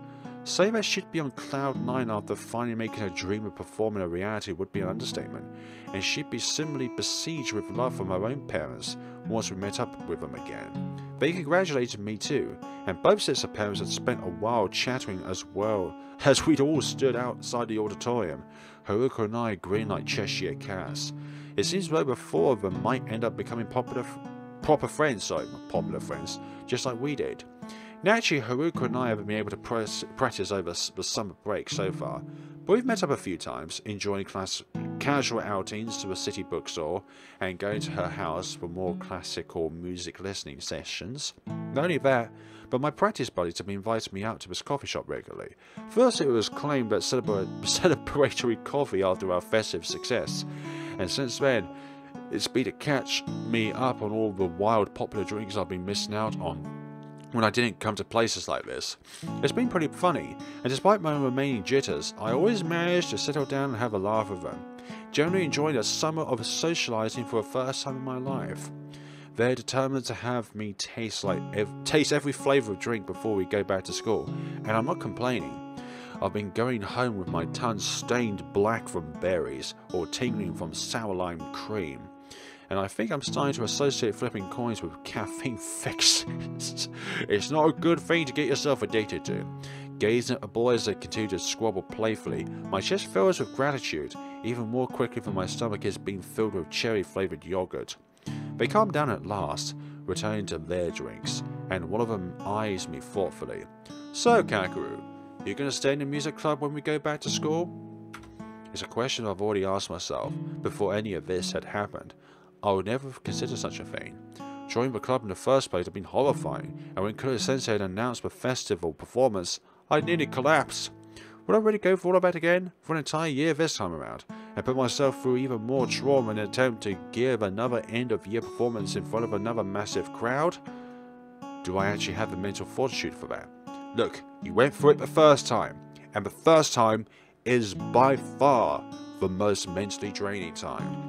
Say that she'd be on cloud 9 after finally making her dream of performing a reality would be an understatement, and she'd be similarly besieged with love from her own parents once we met up with them again. They congratulated me too, and both sets of parents had spent a while chattering as well as we'd all stood outside the auditorium, Haruka and I grinning like Cheshire cats. It seems though the four of them might end up becoming popular friends, just like we did. Naturally, Haruka and I haven't been able to practice over the summer break so far, but we've met up a few times, enjoying casual outings to a city bookstore and going to her house for more classical music listening sessions. Not only that, but my practice buddies have been inviting me out to this coffee shop regularly. First it was claimed that celebratory coffee after our festive success, and since then it's been to catch me up on all the wild popular drinks I've been missing out on when I didn't come to places like this. It's been pretty funny, and despite my remaining jitters, I always manage to settle down and have a laugh with them, generally enjoying a summer of socializing for the first time in my life. They're determined to have me taste every flavour of drink before we go back to school, and I'm not complaining. I've been going home with my tongue stained black from berries, or tingling from sour lime cream. And I think I'm starting to associate flipping coins with caffeine fixes. It's not a good thing to get yourself addicted to. Gazing at the boys that continue to squabble playfully, my chest fills with gratitude, even more quickly than my stomach is being filled with cherry-flavoured yogurt. They calm down at last, returning to their drinks, and one of them eyes me thoughtfully. So, Kakeru, you gonna stay in the music club when we go back to school? It's a question I've already asked myself before any of this had happened. I would never have considered such a thing. Joining the club in the first place had been horrifying, and when Kuro-sensei had announced the festival performance, I nearly collapsed. Would I really go for all of that again, for an entire year this time around, and put myself through even more trauma in an attempt to give another end-of-year performance in front of another massive crowd? Do I actually have the mental fortitude for that? Look, you went for it the first time, and the first time is by far the most mentally draining time.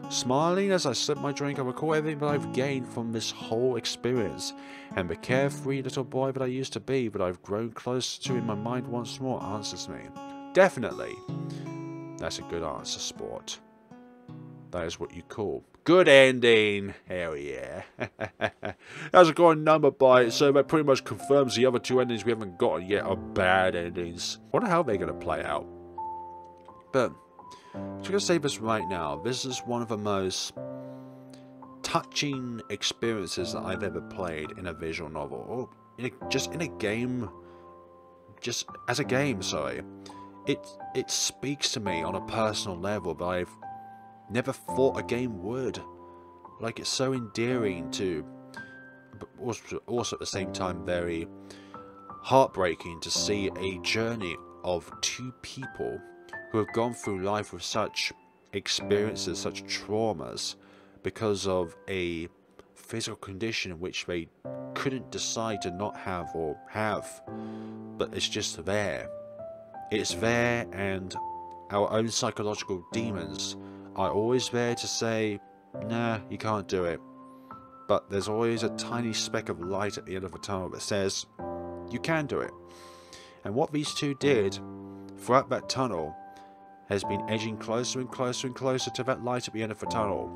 Smiling as I sip my drink, I recall everything that I've gained from this whole experience, and the carefree little boy that I used to be, that I've grown close to in my mind once more, answers me. Definitely. That's a good answer, sport. That is what you call good ending. Hell yeah. That's a good number by it, so that pretty much confirms the other two endings we haven't gotten yet are bad endings. Wonder how they're going to play out. But I'm just going to say this right now. This is one of the most touching experiences that I've ever played in a visual novel. Or just in a game. Just as a game, sorry. It speaks to me on a personal level that I've never thought a game would. Like, it's so endearing to, but also at the same time very heartbreaking to see a journey of two people who have gone through life with such experiences, such traumas, because of a physical condition in which they couldn't decide to not have or have, but it's just there. It's there, and our own psychological demons are always there to say, nah, you can't do it. But there's always a tiny speck of light at the end of the tunnel that says, you can do it. And what these two did throughout that tunnel has been edging closer and closer and closer to that light at the end of the tunnel.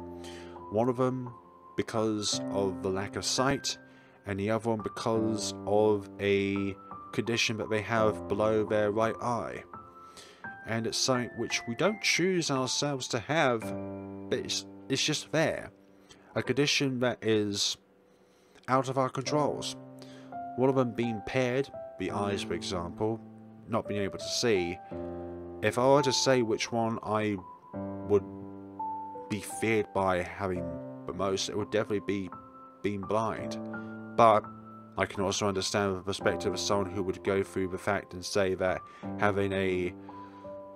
One of them because of the lack of sight, and the other one because of a condition that they have below their right eye. And it's something which we don't choose ourselves to have, but it's just there. A condition that is out of our controls. One of them being impaired, the eyes for example, not being able to see. If I were to say which one I would be feared by having the most, it would definitely be being blind. But I can also understand the perspective of someone who would go through the fact and say that having a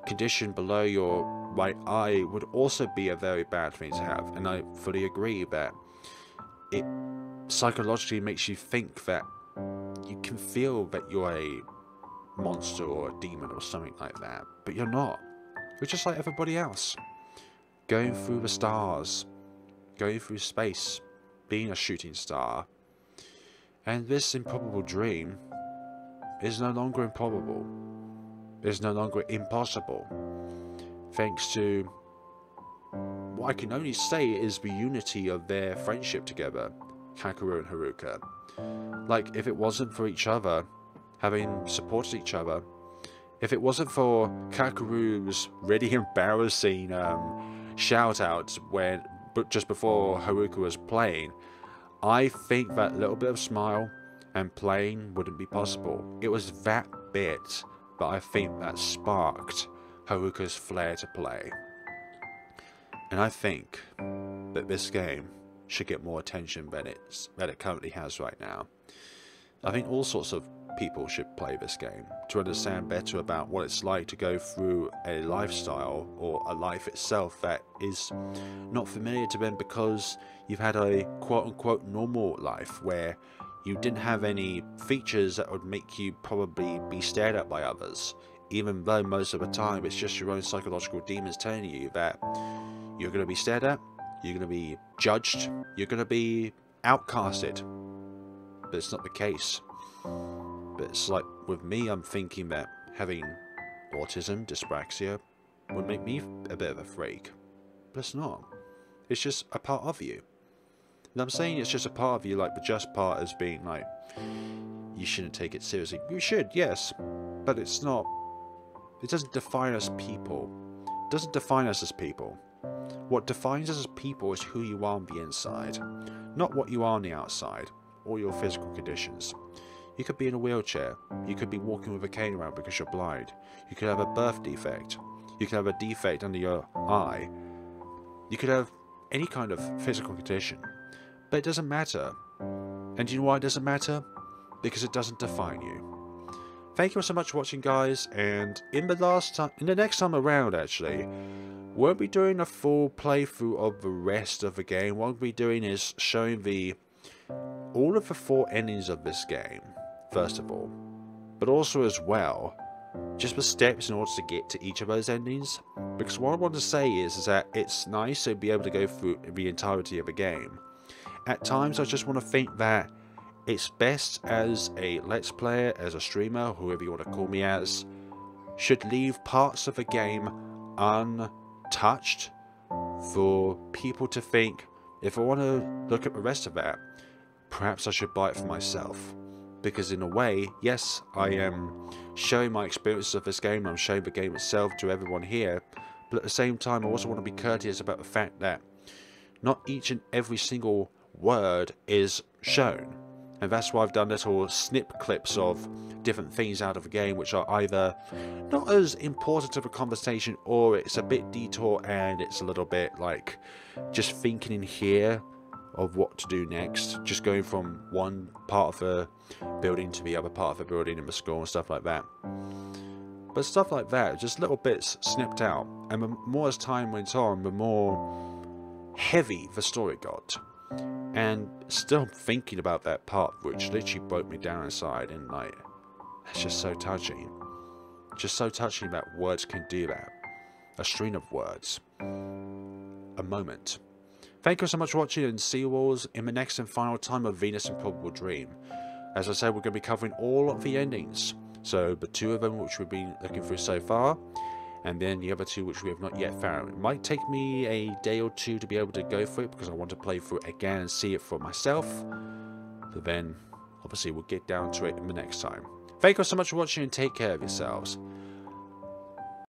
condition below your right eye would also be a very bad thing to have. And I fully agree that it psychologically makes you think that you can feel that you're a monster or a demon or something like that, but you're not. You're just like everybody else, going through the stars, going through space, being a shooting star. And this improbable dream is no longer improbable. Is no longer impossible. Thanks to what I can only say is the unity of their friendship together, Kakeru and Haruka. Like, if it wasn't for each other, having supported each other, if it wasn't for Kakeru's really embarrassing shout-outs but just before Haruka was playing, I think that little bit of smile and playing wouldn't be possible. It was that bit that I think that sparked Haruka's flair to play. And I think that this game should get more attention than it currently has right now. I think all sorts of people should play this game to understand better about what it's like to go through a lifestyle or a life itself that is not familiar to them because you've had a quote-unquote normal life where you didn't have any features that would make you probably be stared at by others, even though most of the time it's just your own psychological demons telling you that you're going to be stared at, you're going to be judged, you're going to be outcasted. But it's not the case. But it's like with me, I'm thinking that having autism, dyspraxia, would make me a bit of a freak. But it's not. It's just a part of you. And I'm saying it's just a part of you, like the just part as being like, you shouldn't take it seriously. You should, yes. But it's not. It doesn't define us people. It doesn't define us as people. What defines us as people is who you are on the inside, not what you are on the outside, or your physical conditions. You could be in a wheelchair, you could be walking with a cane around because you're blind, you could have a birth defect, you could have a defect under your eye, you could have any kind of physical condition, but it doesn't matter. And do you know why it doesn't matter? Because it doesn't define you. Thank you so much for watching, guys, and in the next time around, actually, won't be doing a full playthrough of the rest of the game. What we'll be doing is showing all of the 4 endings of this game, first of all, but also as well, just the steps in order to get to each of those endings. Because what I want to say is that it's nice to be able to go through the entirety of a game. At times, I just want to think that it's best as a Let's Player, as a streamer, whoever you want to call me as, should leave parts of a game untouched for people to think, if I want to look at the rest of that, perhaps I should buy it for myself. Because in a way, yes, I am showing my experiences of this game, I'm showing the game itself to everyone here, but at the same time I also want to be courteous about the fact that not each and every single word is shown. And that's why I've done little snip clips of different things out of the game which are either not as important to the conversation, or it's a bit detour and it's a little bit like just thinking in here of what to do next, just going from one part of the building to the other part of the building in the school and stuff like that. But stuff like that, just little bits snipped out, and the more as time went on, the more heavy the story got. And still thinking about that part, which literally broke me down inside, and like, it's just so touching. Just so touching that words can do that. A string of words. A moment. Thank you so much for watching, and see you all in the next and final time of Venus Improbable Dream. As I said, we're going to be covering all of the endings. So the 2 of them which we've been looking through so far, and then the other 2 which we have not yet found. It might take me a day or 2 to be able to go through it, because I want to play through it again and see it for myself. But then, obviously, we'll get down to it in the next time. Thank you so much for watching, and take care of yourselves.